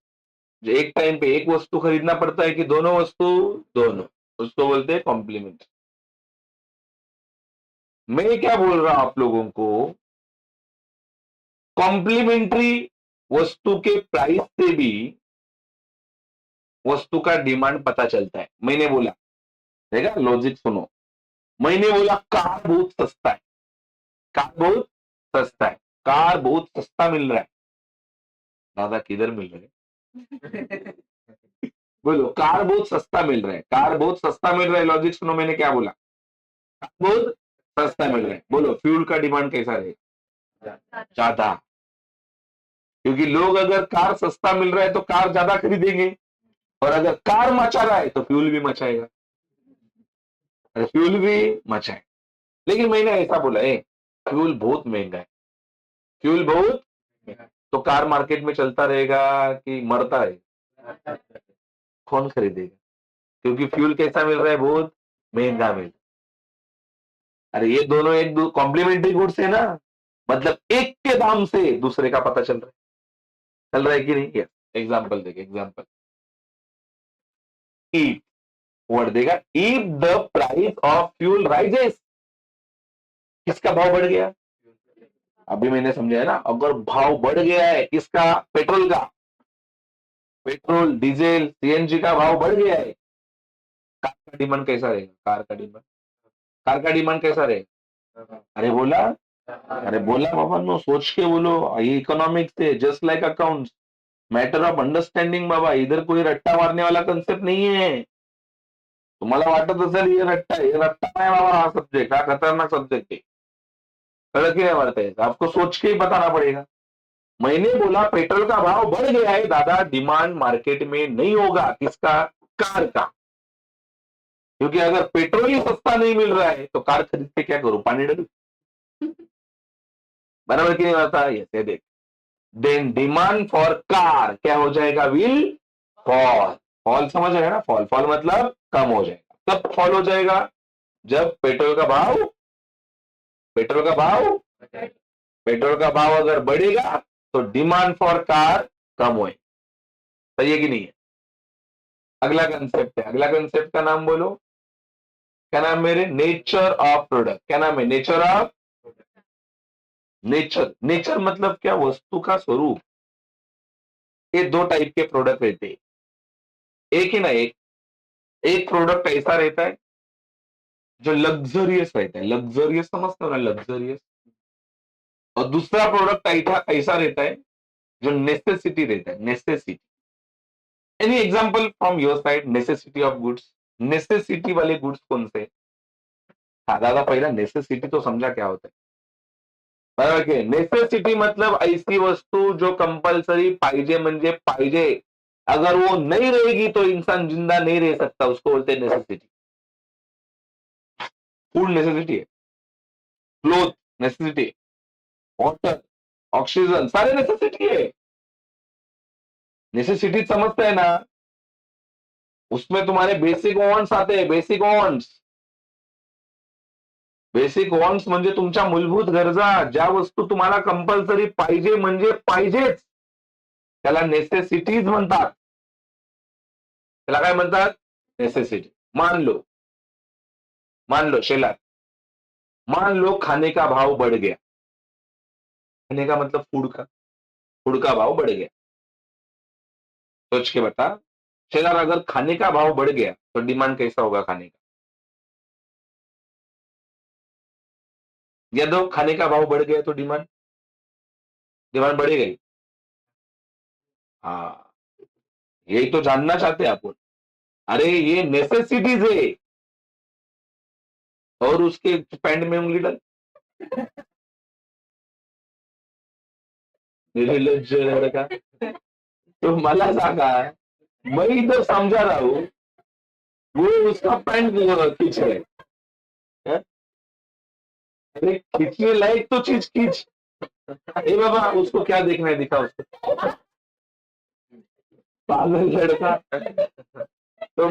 एक टाइम पे एक वस्तु खरीदना पड़ता है कि दोनों वस्तु, दोनों, उसको बोलते हैं कॉम्प्लीमेंट। मैं क्या बोल रहा हूं आप लोगों को, कॉम्प्लीमेंट्री वस्तु के प्राइस से भी वस्तु का डिमांड पता चलता है। मैंने बोला, देखा लॉजिक सुनो, मैंने बोला कार बहुत सस्ता है, कार बहुत सस्ता है, कार बहुत सस्ता मिल रहा है। दादा किधर मिल रहा है? बोलो, कार बहुत सस्ता मिल रहा है, कार बहुत सस्ता मिल रहा है। लॉजिक सुनो, मैंने क्या बोला, कार बहुत सस्ता मिल रहा है। बोलो फ्यूल का डिमांड कैसा रहेगा? ज्यादा, क्योंकि लोग अगर कार सस्ता मिल रहा है तो कार ज्यादा खरीदेंगे, और अगर कार मचा रहा है तो फ्यूल भी मचाएगा, अरे फ्यूल भी मचाए। लेकिन मैंने ऐसा बोला, फ्यूल बहुत महंगा है, फ्यूल बहुत महंगा है, तो कार मार्केट में चलता रहेगा कि मरता रहेगा? कौन खरीदेगा? क्योंकि फ्यूल कैसा मिल रहा है, बहुत महंगा मिल। अरे ये दोनों एक कॉम्प्लीमेंट्री गुड्स है ना, मतलब एक के दाम से दूसरे का पता चल रहा है कि नहीं? एग्जाम्पल देखे, एग्जाम्पल, इफ वर्ड देगा, if the price of fuel rises, किसका भाव बढ़ गया? अभी मैंने समझाया ना, अगर भाव बढ़ गया है किसका? पेट्रोल का, पेट्रोल डीजल सीएनजी का भाव बढ़ गया है, कार का डिमांड कैसा रहेगा? कार का डिमांड, कार का डिमांड कैसा रहेगा? अरे बोला, अरे बोला बाबा, नो सोच के बोलो, ये इकोनॉमिक्स है, just like accounts, matter of understanding बाबा, इधर कोई रट्टा मारने वाला कंसेप्ट नहीं है। तुम्हाला वाटत असेल हे रट्टा आहे, हे रट्टा नाही बाबा, हा सब्जेक्ट, हा खतरनाक सब्जेक्ट है, कड़क ही नहीं मारता है, आपको सोच के ही बताना पड़ेगा। मैंने बोला पेट्रोल का भाव बढ़ गया है दादा, डिमांड मार्केट में नहीं होगा, किसका? कार का। क्योंकि अगर पेट्रोल ही सस्ता नहीं मिल रहा है तो कार खरीद के क्या करूं, पानी डालू? बराबर की नहीं आता? ये देख, देन डिमांड फॉर कार क्या हो जाएगा? Will fall. फॉल समझ आएगा ना? फॉल, फॉल मतलब कम हो जाएगा। कब फॉल हो जाएगा? जब पेट्रोल का भाव, पेट्रोल का भाव, पेट्रोल का भाव अगर बढ़ेगा तो डिमांड फॉर कार कम होए। सही है कि नहीं है? अगला कंसेप्ट है, अगला कंसेप्ट का नाम बोलो, क्या नाम मेरे? Nature of product. क्या नाम है? नेचर ऑफ, नेचर, नेचर मतलब क्या? वस्तु का स्वरूप। ये दो टाइप के प्रोडक्ट रहते हैं, एक ही ना, एक प्रोडक्ट ऐसा रहता है जो लग्जरियस रहता है, लग्जरियस समझते हो ना, लग्जरियस। और दूसरा प्रोडक्ट ऐसा ऐसा रहता है जो नेसेसिटी रहता है, necessity. Any example from your side, necessity of goods, necessity वाले गुड्स कौन से? हाँ दादा, पहिला नेसेसिटी तो समझा क्या होता है, बरोबर की? नेसेसिटी मतलब ऐसी वस्तू जो कंपल्सरी पाहिजे म्हणजे पाहिजे, अगर वो नहीं रहेगी तो इंसान जिंदा नहीं रह सकता, उसको बोलते हैं नेसेसिटी। फूड नेसेसिटी है, क्लोथ नेसेसिटी, वाटर, ऑक्सीजन, सारे नेसेसिटी है। नेसेसिटी समझते हैं ना? उसमें तुम्हारे बेसिक वॉन्ट्स आते हैं, बेसिक वॉन्ट्स। बेसिक वॉन्ट्स म्हणजे तुमच्या मूलभूत गरजा, ज्या वस्तू तुम्हाला कंपल्सरी पाहिजे म्हणजे पाहिजेच, त्याला नेसेसिटीज म्हणतात। त्याला काय म्हणतात? नेसेसिटी। मान लो शेला, मान लो खाने का भाव बढ़ गया, खाने का मतलब फूड का, फूड का भाव बढ़ गया। सोच के बता, शेलार, अगर खाने का भाव बढ़ गया तो डिमांड कैसा होगा खाने का? या दो, खाने का भाव बढ़ गया तो डिमांड, डिमांड बढ़ेगा ही। हाँ, यही तो जानना चाहते हैं अपन। अरे ये नेसेसिटीज है, और उसके पैंट में उंगली डाल, निर्लज्ज लड़का। तो मला सांगा, मैं इधर समझा रहा हूँ, वो उसका पैंट खींच रहे हैं। अरे खींचने लायक तो चीज खींच। अरे बाबा उसको क्या देखना है, दिखा उसको, पागल लड़का। तो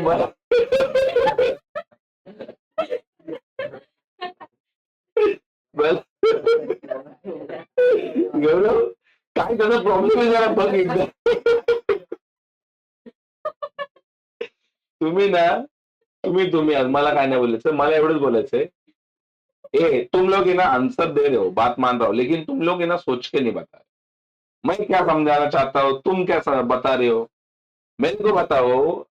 गौरव, काय त्याचा प्रॉब्लेम आहे जरा बघ एकदा। तुम्ही ना, तुम्ही आज मला काय नाही बोलायचं, मला एवढंच बोलायचंय, ए तुम लोग है ना आंसर दे रहे हो, बात मान रहा हो, लेकिन तुम लोग है ना सोच के नहीं बता रहे। मैं क्या समझाना चाहता हूँ, तुम क्या बता रहे हो, मेरे को बताओ।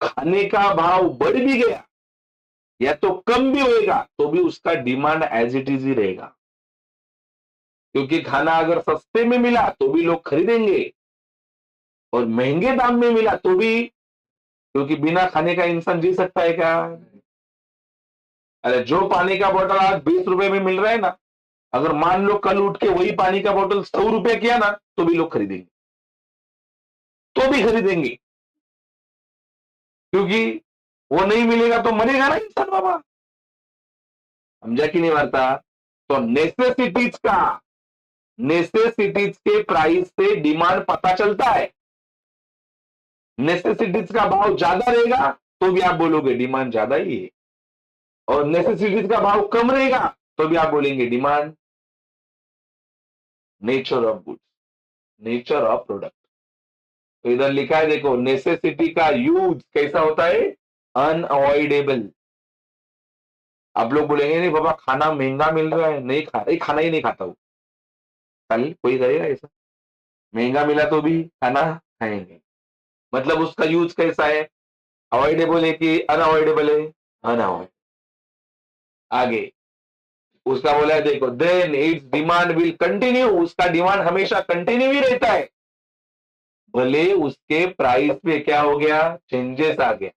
खाने का भाव बढ़ भी गया या तो कम भी होएगा, तो भी उसका डिमांड एज इट इज ही रहेगा, क्योंकि खाना अगर सस्ते में मिला तो भी लोग खरीदेंगे, और महंगे दाम में मिला तो भी, क्योंकि बिना खाने का इंसान जी सकता है क्या? अरे जो पानी का बोतल आज 20 रुपए में मिल रहा है ना, अगर मान लो कल उठ के वही पानी का बोतल 100 रुपए किया ना, तो भी लोग खरीदेंगे, तो भी खरीदेंगे, क्योंकि वो नहीं मिलेगा तो मरेगा ना इंसान बाबा। समझा कि नहीं वार्ता? तो नेसेसिटीज के प्राइस से डिमांड पता चलता है। नेसेसिटीज का भाव ज्यादा रहेगा तो भी आप बोलोगे डिमांड ज्यादा ही है, और नेसेसिटीज का भाव कम रहेगा तो भी आप बोलेंगे demand. Nature of goods, nature of product. तो इधर लिखा है देखो, नेसेसिटी का यूज कैसा होता है, अनअवॉइडेबल। आप लोग बोलेंगे नहीं बाबा खाना महंगा मिल रहा है, नहीं खा, खाना ही नहीं खाता हूं, कल कोई करेगा ऐसा? महंगा मिला तो भी खाना खाएंगे, मतलब उसका यूज कैसा है, अवॉइडेबल है कि अनअवॉइडेबल है? अनअवॉइडेबल। आगे उसका बोला है देखो, then its demand will continue, उसका डिमांड हमेशा कंटिन्यू ही रहता है, भले उसके प्राइस में क्या हो गया, चेंजेस आ गया।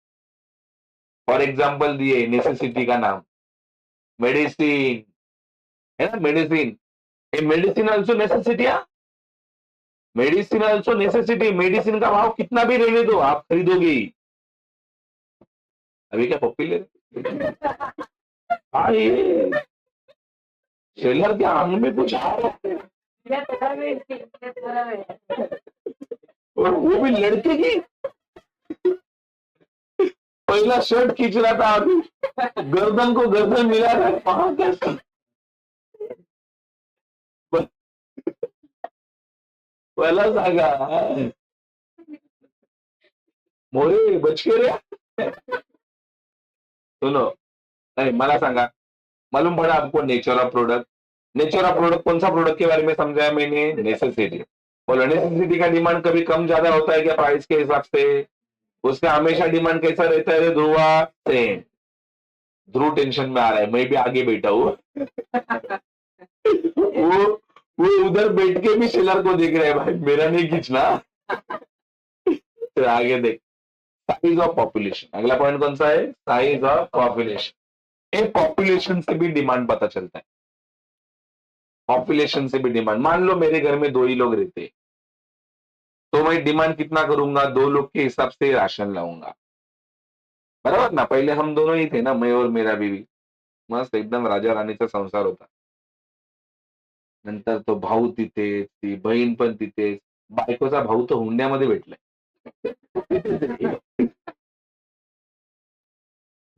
फॉर एग्जाम्पल दिए नेसेसिटी का नाम, मेडिसिन, है ना, medicine, a medicine also necessity. Medicine also necessity, medicine का भाव कितना भी रहने दो आप खरीदोगे ही। अभी क्या पप्पी ले रहे? हाँ ये सेलर के आंग में कुछ आ रहा है, और वो भी लड़के की। पहला शर्ट खींच रहा था, अभी गर्दन को गर्दन मिला रहा है, वहां कैसा पहला सांगा मोरे बच के रे। सुनो, नहीं मला सांगा, मालूम पड़ा आपको nature of product? Nature of product कौन सा प्रोडक्ट के बारे में समझाया मैंने? नेसेसिटी। बोलो नेसेसिटी का डिमांड कभी कम ज्यादा होता है क्या प्राइस के हिसाब से? उसका हमेशा डिमांड कैसा रहता है ध्रुवा? सेम। ध्रुव टेंशन में आ रहा है, मैं भी आगे बैठा हूँ। वो वो उधर बैठ के भी सेलर को देख रहे हैं, भाई मेरा नहीं खींचना। तो आगे देख, साइज ऑफ पॉपुलेशन, अगला पॉइंट कौन सा है? Size of population. एक पॉपुलेशन से भी डिमांड पता चलता है, पॉपुलेशन से भी डिमांड। मान लो मेरे घर में 2 ही लोग रहते हैं, तो मैं डिमांड कितना करूंगा? 2 लोग के हिसाब से राशन लाऊंगा, बराबर ना? पहले हम दोनों ही थे ना, मैं और मेरा बीवी, मस्त एकदम राजा राणीचा संसार होता। नंतर तो भाऊ तिथे, ती बहीण पण तिथे, बायकोचा भाऊ तो हुंड्यामध्ये भेटलाय।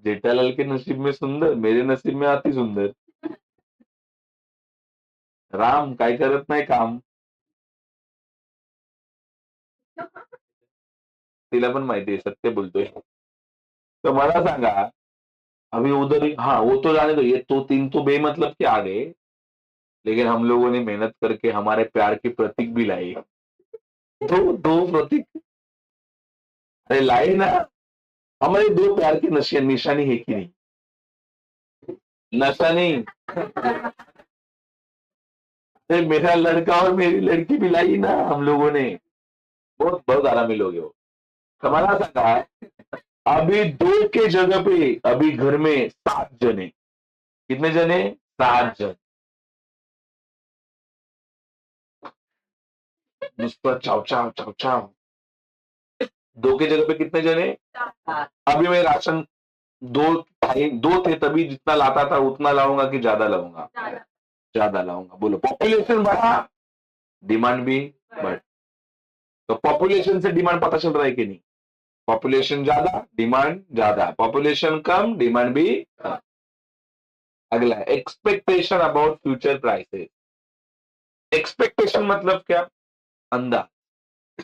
जेठालाल के नसीब में सुंदर, मेरे नसीब में अति सुंदर। राम काय करत नाही काम, तिला पण माहिती आहे सत्य बोलतोय। तो मला सांगा, अभी उधर ही, हाँ वो तो जाने दो, ये तो 3 तो बेमतलब के आ गए, लेकिन हम लोगों ने मेहनत करके हमारे प्यार के प्रतीक भी लाए। दो प्रतीक, अरे लाए ना, हमारे 2 प्यार की निशानी है कि नहीं? नशा नहीं, अरे मेरा लड़का और मेरी लड़की भी लाई ना हम लोगों ने, बहुत बहुत आरामी लोग है वो। तो मला सांगा, अभी 2 के जगह पे अभी घर में 7 जन है. कितने जन है? 7 जन. नुसतं चाव चाव चाव चाव. 2 के जगह पे कितने जन है? अभी मैं राशन दो थे तभी जितना लाता था उतना लाऊंगा कि ज्यादा लाऊंगा? ज्यादा लाऊंगा. बोलो, पॉपुलेशन बढ़ा, डिमांड भी बढ़. तो पॉपुलेशन से डिमांड पता चल रहा है कि नहीं? पॉपुलेशन ज्यादा, डिमांड ज्यादा. पॉपुलेशन कम, डिमांड भी कम. अगला, expectation about future prices. Expectation मतलब क्या? अंदाज.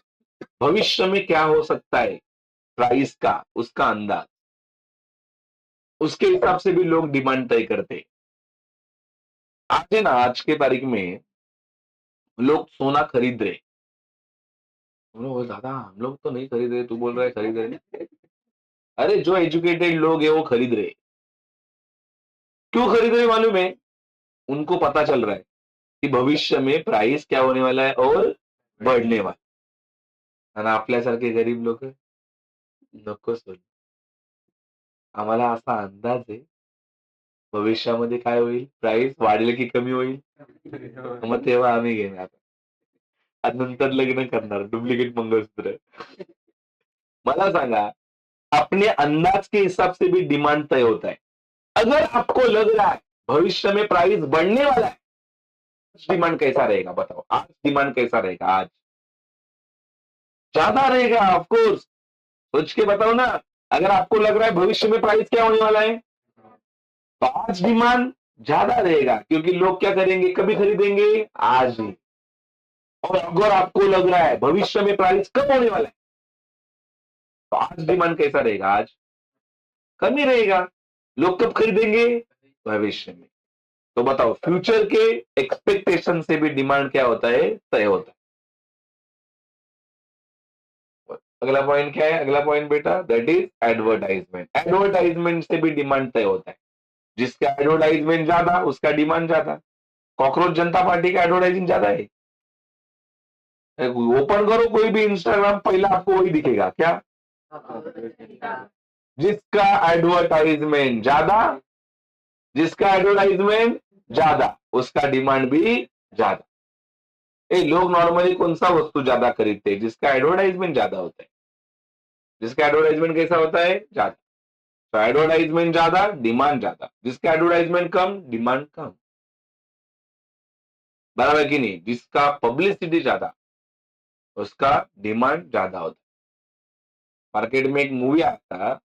भविष्य में क्या हो सकता है प्राइस का, उसका अंदाज. उसके हिसाब से भी लोग डिमांड तय करते हैं. आज है ना, आज के तारीख में लोग सोना खरीद रहे. बोलो, "ओ दादा, हम लोग तो नहीं खरीद रहे, तू बोल रहा है खरीद रहे." अरे जो एजुकेटेड लोग है वो खरीद रहे. क्यों खरीद रहे मालूम है? उनको पता चल रहा है की भविष्य में प्राइस क्या होने वाला है और बढ़णे वाला. आणि आपल्यासारखे गरीब लोक नको सोडू. आम्हाला असा अंदाज आहे भविष्यामध्ये काय होईल, प्राइस वाढेल की कमी होईल, मग तेव्हा आम्ही घेणार आणि नंतर लग्न करणार डुप्लिकेट मंगळसूत्र. मला सांगा, अपने अंदाज के हिसाब से भी डिमांड तय होता है. अगर आपको लग रहा है भविष्य में प्राइस बढ़ने वाला है, डिमांड कैसा रहेगा बताओ? आज डिमांड कैसा रहेगा? आज ज्यादा रहेगा ऑफकोर्स. सोच के बताओ ना. अगर आपको लग रहा है भविष्य में प्राइस क्या होने वाला है, तो आज डिमांड ज्यादा रहेगा क्योंकि लोग क्या करेंगे, कभी खरीदेंगे? आज ही. और अगर आपको लग रहा है भविष्य में प्राइस कम होने वाला है, तो आज डिमांड कैसा रहेगा? आज कम ही रहेगा. लोग कब खरीदेंगे? भविष्य में. तो बताओ, फ्यूचर के एक्सपेक्टेशन से भी डिमांड क्या होता है? तय होता है. अगला पॉइंट क्या है? अगला पॉइंट बेटा, दैट इज एडवर्टाइजमेंट. एडवर्टाइजमेंट से भी डिमांड तय होता है. जिसका एडवर्टाइजमेंट ज्यादा उसका डिमांड ज्यादा. कॉकरोच जनता पार्टी का एडवर्टाइजिंग ज्यादा है. ओपन करो कोई भी इंस्टाग्राम, पहला आपको वही दिखेगा. क्या? जिसका एडवर्टाइजमेंट ज्यादा, जिसका एडवर्टाइजमेंट ज्यादा उसका डिमांड भी ज्यादा. लोग नॉर्मली कौन सा वस्तु ज्यादा खरीदते हैं? जिसका एडवर्टाइजमेंट ज्यादा होता है. जिसका एडवर्टाइजमेंट कैसा होता है? ज्यादा. तो एडवर्टाइजमेंट ज्यादा, डिमांड ज्यादा. जिसका एडवर्टाइजमेंट कम, डिमांड कम. बराबर है कि नहीं? जिसका पब्लिसिटी ज्यादा उसका डिमांड ज्यादा होता है. मार्केट में एक मूवी आया था,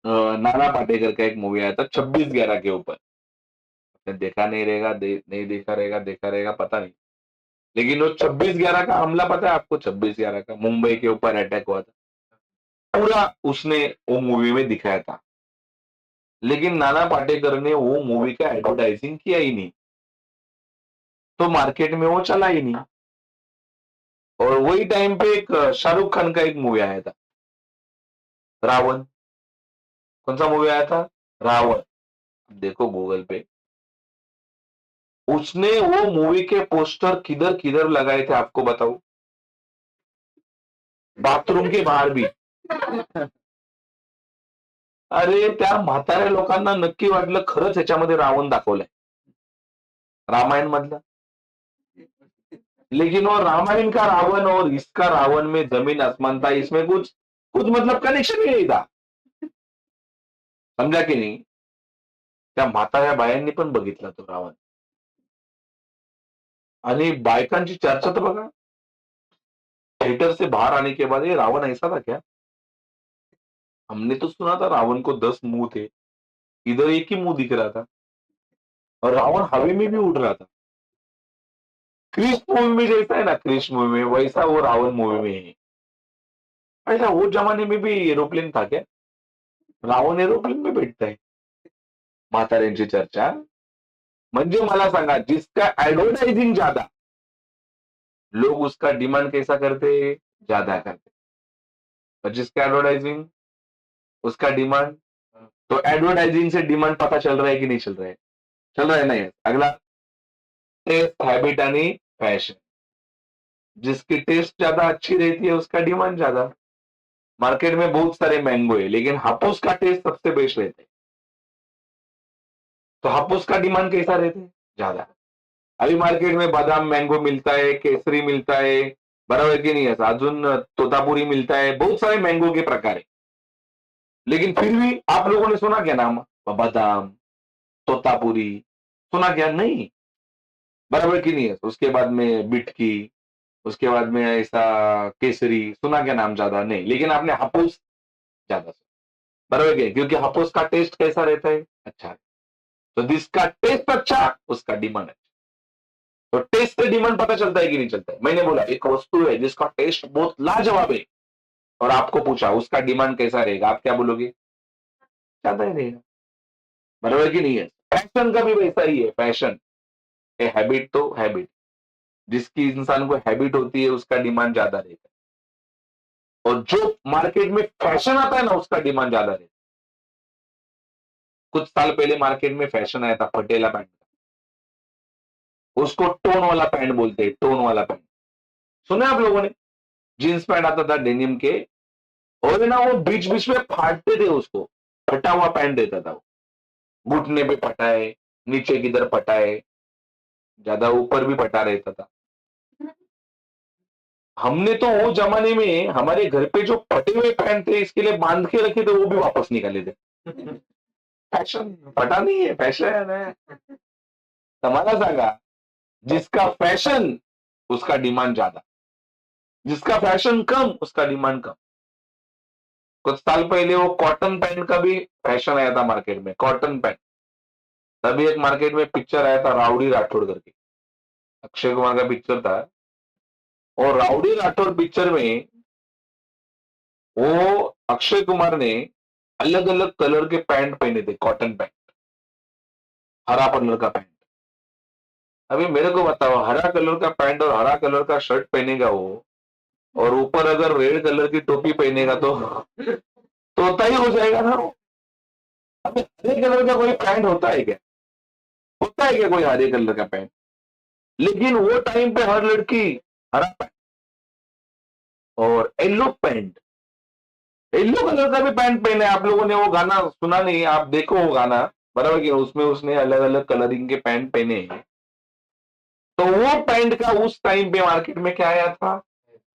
नाना पाटेकर का एक मूवी आया था 26/11 के ऊपर. आपने देखा नहीं रहेगा, नहीं देखा रहेगा, देखा रहेगा पता नहीं. लेकिन वो 26/11 का हमला पता है आपको? 26/11 का मुंबई के ऊपर अटैक हुआ था, पूरा उसने वो मूवी में दिखाया था. लेकिन नाना पाटेकर ने वो मूवी का एडवर्टाइजिंग किया ही नहीं, तो मार्केट में वो चला ही नहीं. और वही टाइम पे एक शाहरुख खान का एक मूवी आया था, रावण. कौन सा मूवी आया था? रावण. देखो गूगल पे, उसने वो मूवी के पोस्टर किधर किधर लगाए थे आपको बताऊं? बाथरूम के बाहर भी. अरे त्या म्हाताऱ्या लोकांना नक्की वाटलं खरंच ह्याच्यामध्ये रावण दाखवलंय रामायण मधलं. लेकिन वो रामायण का रावण और इसका रावण में जमीन आसमान था. इसमें कुछ कुछ मतलब कनेक्शन ही नहीं था. समजा की नाही? त्या म्हाताऱ्या बायांनी पण बघितला तो रावण. आणि बायकांची चर्चा तर बघा. थिएटर से बाहर आने के बाद, ये रावण ऐसा था क्या? हमने तो सुना था रावण को 10 मुंह थे. इधर एक ही मुंह दिख रहा था और रावण हवा में भी उड़ रहा था. क्रिश मूवी में जैसा है ना, क्रिश मूवी में वैसा वो रावण मूवी में है. ऐसा वो जमाने में भी एरोप्लेन था क्या? रावण एरोप्लेन में बैठता है. म्हाताऱ्यांची चर्चा. म्हणजे मला सांगा, जिसका एडवर्टाइजिंग ज्यादा, लोग उसका डिमांड कैसा करते? ज्यादा करते. और जिसका एडवर्टाइजिंग उसका डिमांड. तो एडवर्टाइजिंग से डिमांड पता चल रहा है कि नहीं चल रहा है? चल रहा है. नहीं. अगला, टेस्ट, हैबिट आणि फॅशन. जिसकी टेस्ट ज्यादा अच्छी रहती है उसका डिमांड ज्यादा। मार्केट में बहुत सारे मैंगो है लेकिन हापुस का टेस्ट सबसे बेस्ट रहता है, तो हापुस का डिमांड कैसा रहता है? ज्यादा। अभी मार्केट में बादाम मैंगो मिलता है, केसरी मिलता है, बराबर की नहीं है, अजून तोतापुरी मिलता है, बहुत सारे मैंगो के प्रकार है। लेकिन फिर भी आप लोगों ने सुना क्या नाम? बादाम, तोतापुरी, सुना क्या? नहीं। बराबर की नहीं है, उसके बाद में बिटकी, उसके बाद में ऐसा केसरी, सुना क्या नाम? ज्यादा नहीं, लेकिन आपने हापुस ज्यादा सुना। बराबर क्या? क्योंकि हापुस का टेस्ट कैसा रहता है? अच्छा। तो जिसका टेस्ट अच्छा उसका डिमांड अच्छा। तो टेस्ट से डिमांड पता चलता है कि नहीं चलता है? मैंने बोला एक वस्तु है जिसका टेस्ट बहुत लाजवाब है और आपको पूछा उसका डिमांड कैसा रहेगा, आप क्या बोलोगे? ज्यादा ही रहेगा। बराबर की नहीं है? फैशन का भी वैसा ही है। फैशन ए हैबिट, तो हैबिट, जिसकी इंसान को हैबिट होती है उसका डिमांड ज्यादा रहता है, और जो मार्केट में फैशन आता है ना उसका डिमांड ज्यादा रहता है। कुछ साल पहले मार्केट में फैशन आया था पटेला पैंट का, उसको टोन वाला पैंट बोलते हैं, टोन वाला पैंट। सुना आप लोगों ने? जींस पैंट आता था डेनिम के, और ना वो बीच बीच में फाड़ते थे उसको, फटा हुआ पैंट देता था वो, घुटने पे फटा है, नीचे किधर फटा है, ज्यादा ऊपर भी फटा रहता था। हमने तो वो जमाने में हमारे घर पे जो फटे हुए पैंट थे इसके लिए बांध के रखे थे, वो भी वापस निकाले थे। फैशन फटा नहीं है, फैशन है। तुम्हारा सांगा, जिसका फैशन उसका डिमांड ज्यादा, जिसका फैशन कम उसका डिमांड कम। कुछ साल पहले वो कॉटन पैंट का भी फैशन आया था मार्केट में, कॉटन पैंट। तभी एक मार्केट में पिक्चर आया था राउडी राठौड़ करके, अक्षय कुमार का पिक्चर था। और राउडी राठौड़ पिक्चर में वो अक्षय कुमार ने अलग अलग कलर के पैंट पहने थे, कॉटन पैंट, हरा कलर का पैंट। अभी मेरे को बताओ, हरा कलर का पैंट और हरा कलर का शर्ट पहनेगा वो, और ऊपर अगर रेड कलर की टोपी पहनेगा तो तोता ही हो जाएगा ना वो। अबे हरे कलर का कोई पैंट होता है क्या? होता है क्या कोई हरे कलर का पैंट? लेकिन वो टाइम पे हर लड़की हरा पैंट और येलो पैंट, येलो कलर का भी पैंट पहने। आप लोगों ने वो गाना सुना नहीं? आप देखो वो गाना, बराबर कि उसमें उसने अलग अलग कलरिंग के पैंट पहने हैं। तो वो पैंट का उस टाइम पे मार्केट में क्या आया था?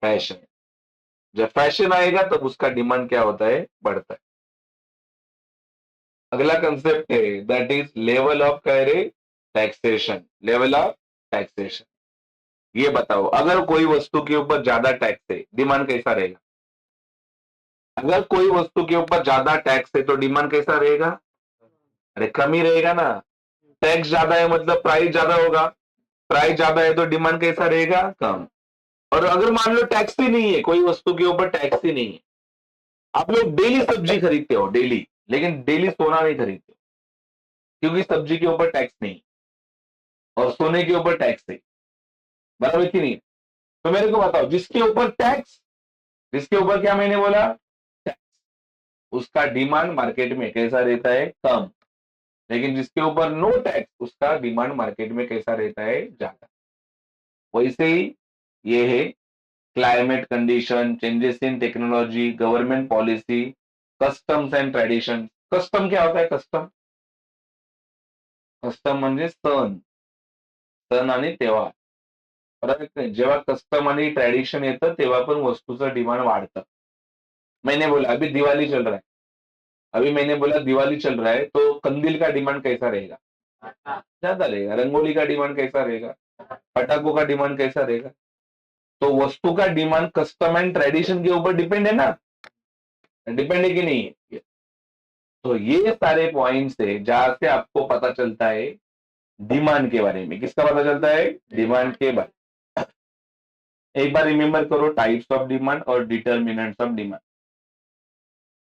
फैशन। जब फैशन आएगा तब उसका डिमांड क्या होता है? बढ़ता है। अगला कंसेप्ट है दैट इज लेवल ऑफ कह रहे टैक्सेशन, लेवल ऑफ टैक्सेशन। ये बताओ, अगर कोई वस्तु के ऊपर ज्यादा टैक्स है डिमांड कैसा रहेगा? अगर कोई वस्तु के ऊपर ज्यादा टैक्स है तो डिमांड कैसा रहेगा? अरे कम ही रहेगा ना। टैक्स ज्यादा है मतलब प्राइस ज्यादा होगा, प्राइस ज्यादा है तो डिमांड कैसा रहेगा? कम। और अगर मान लो टैक्स ही नहीं है, कोई वस्तु के ऊपर टैक्स ही नहीं है, आप लोग डेली सब्जी खरीदते हो डेली, लेकिन डेली सोना नहीं खरीदते हो, क्योंकि सब्जी के ऊपर टैक्स नहीं और सोने के ऊपर टैक्स है। बराबर की नहीं? तो मेरे को बताओ, जिसके ऊपर टैक्स, जिसके ऊपर क्या मैंने बोला? टैक्स, उसका डिमांड मार्केट में कैसा रहता है? कम। लेकिन जिसके ऊपर नो टैक्स उसका डिमांड मार्केट में कैसा रहता है? ज्यादा। वैसे ही ये है climate condition, changes in technology, government policy, customs and tradition. Custom क्या होता है? कस्टम, कस्टम म्हणजे सण, सण आणि तेव्हार. बरोबर नाही? जेव्हा कस्टम आणि ट्रेडिशन येतं तेव्हा पण वस्तूचं डिमांड वाढतं. मैंने बोला अभी दिवाली चल रहा है, अभी मैंने बोला दिवाली चल रहा है तो कंदील का डिमांड कैसा रहेगा? ज्यादा रहेगा। रंगोली का डिमांड कैसा रहेगा? पटाखों का डिमांड कैसा रहेगा? तो वस्तु का डिमांड कस्टम एंड ट्रेडिशन के ऊपर डिपेंड है ना, डिपेंड है कि नहीं है? तो ये सारे पॉइंट्स है जहां से आपको पता चलता है डिमांड के बारे में। किसका पता चलता है? डिमांड के बारे में। एक बार रिमेंबर करो टाइप्स ऑफ डिमांड और डिटर्मिनेंट्स ऑफ डिमांड।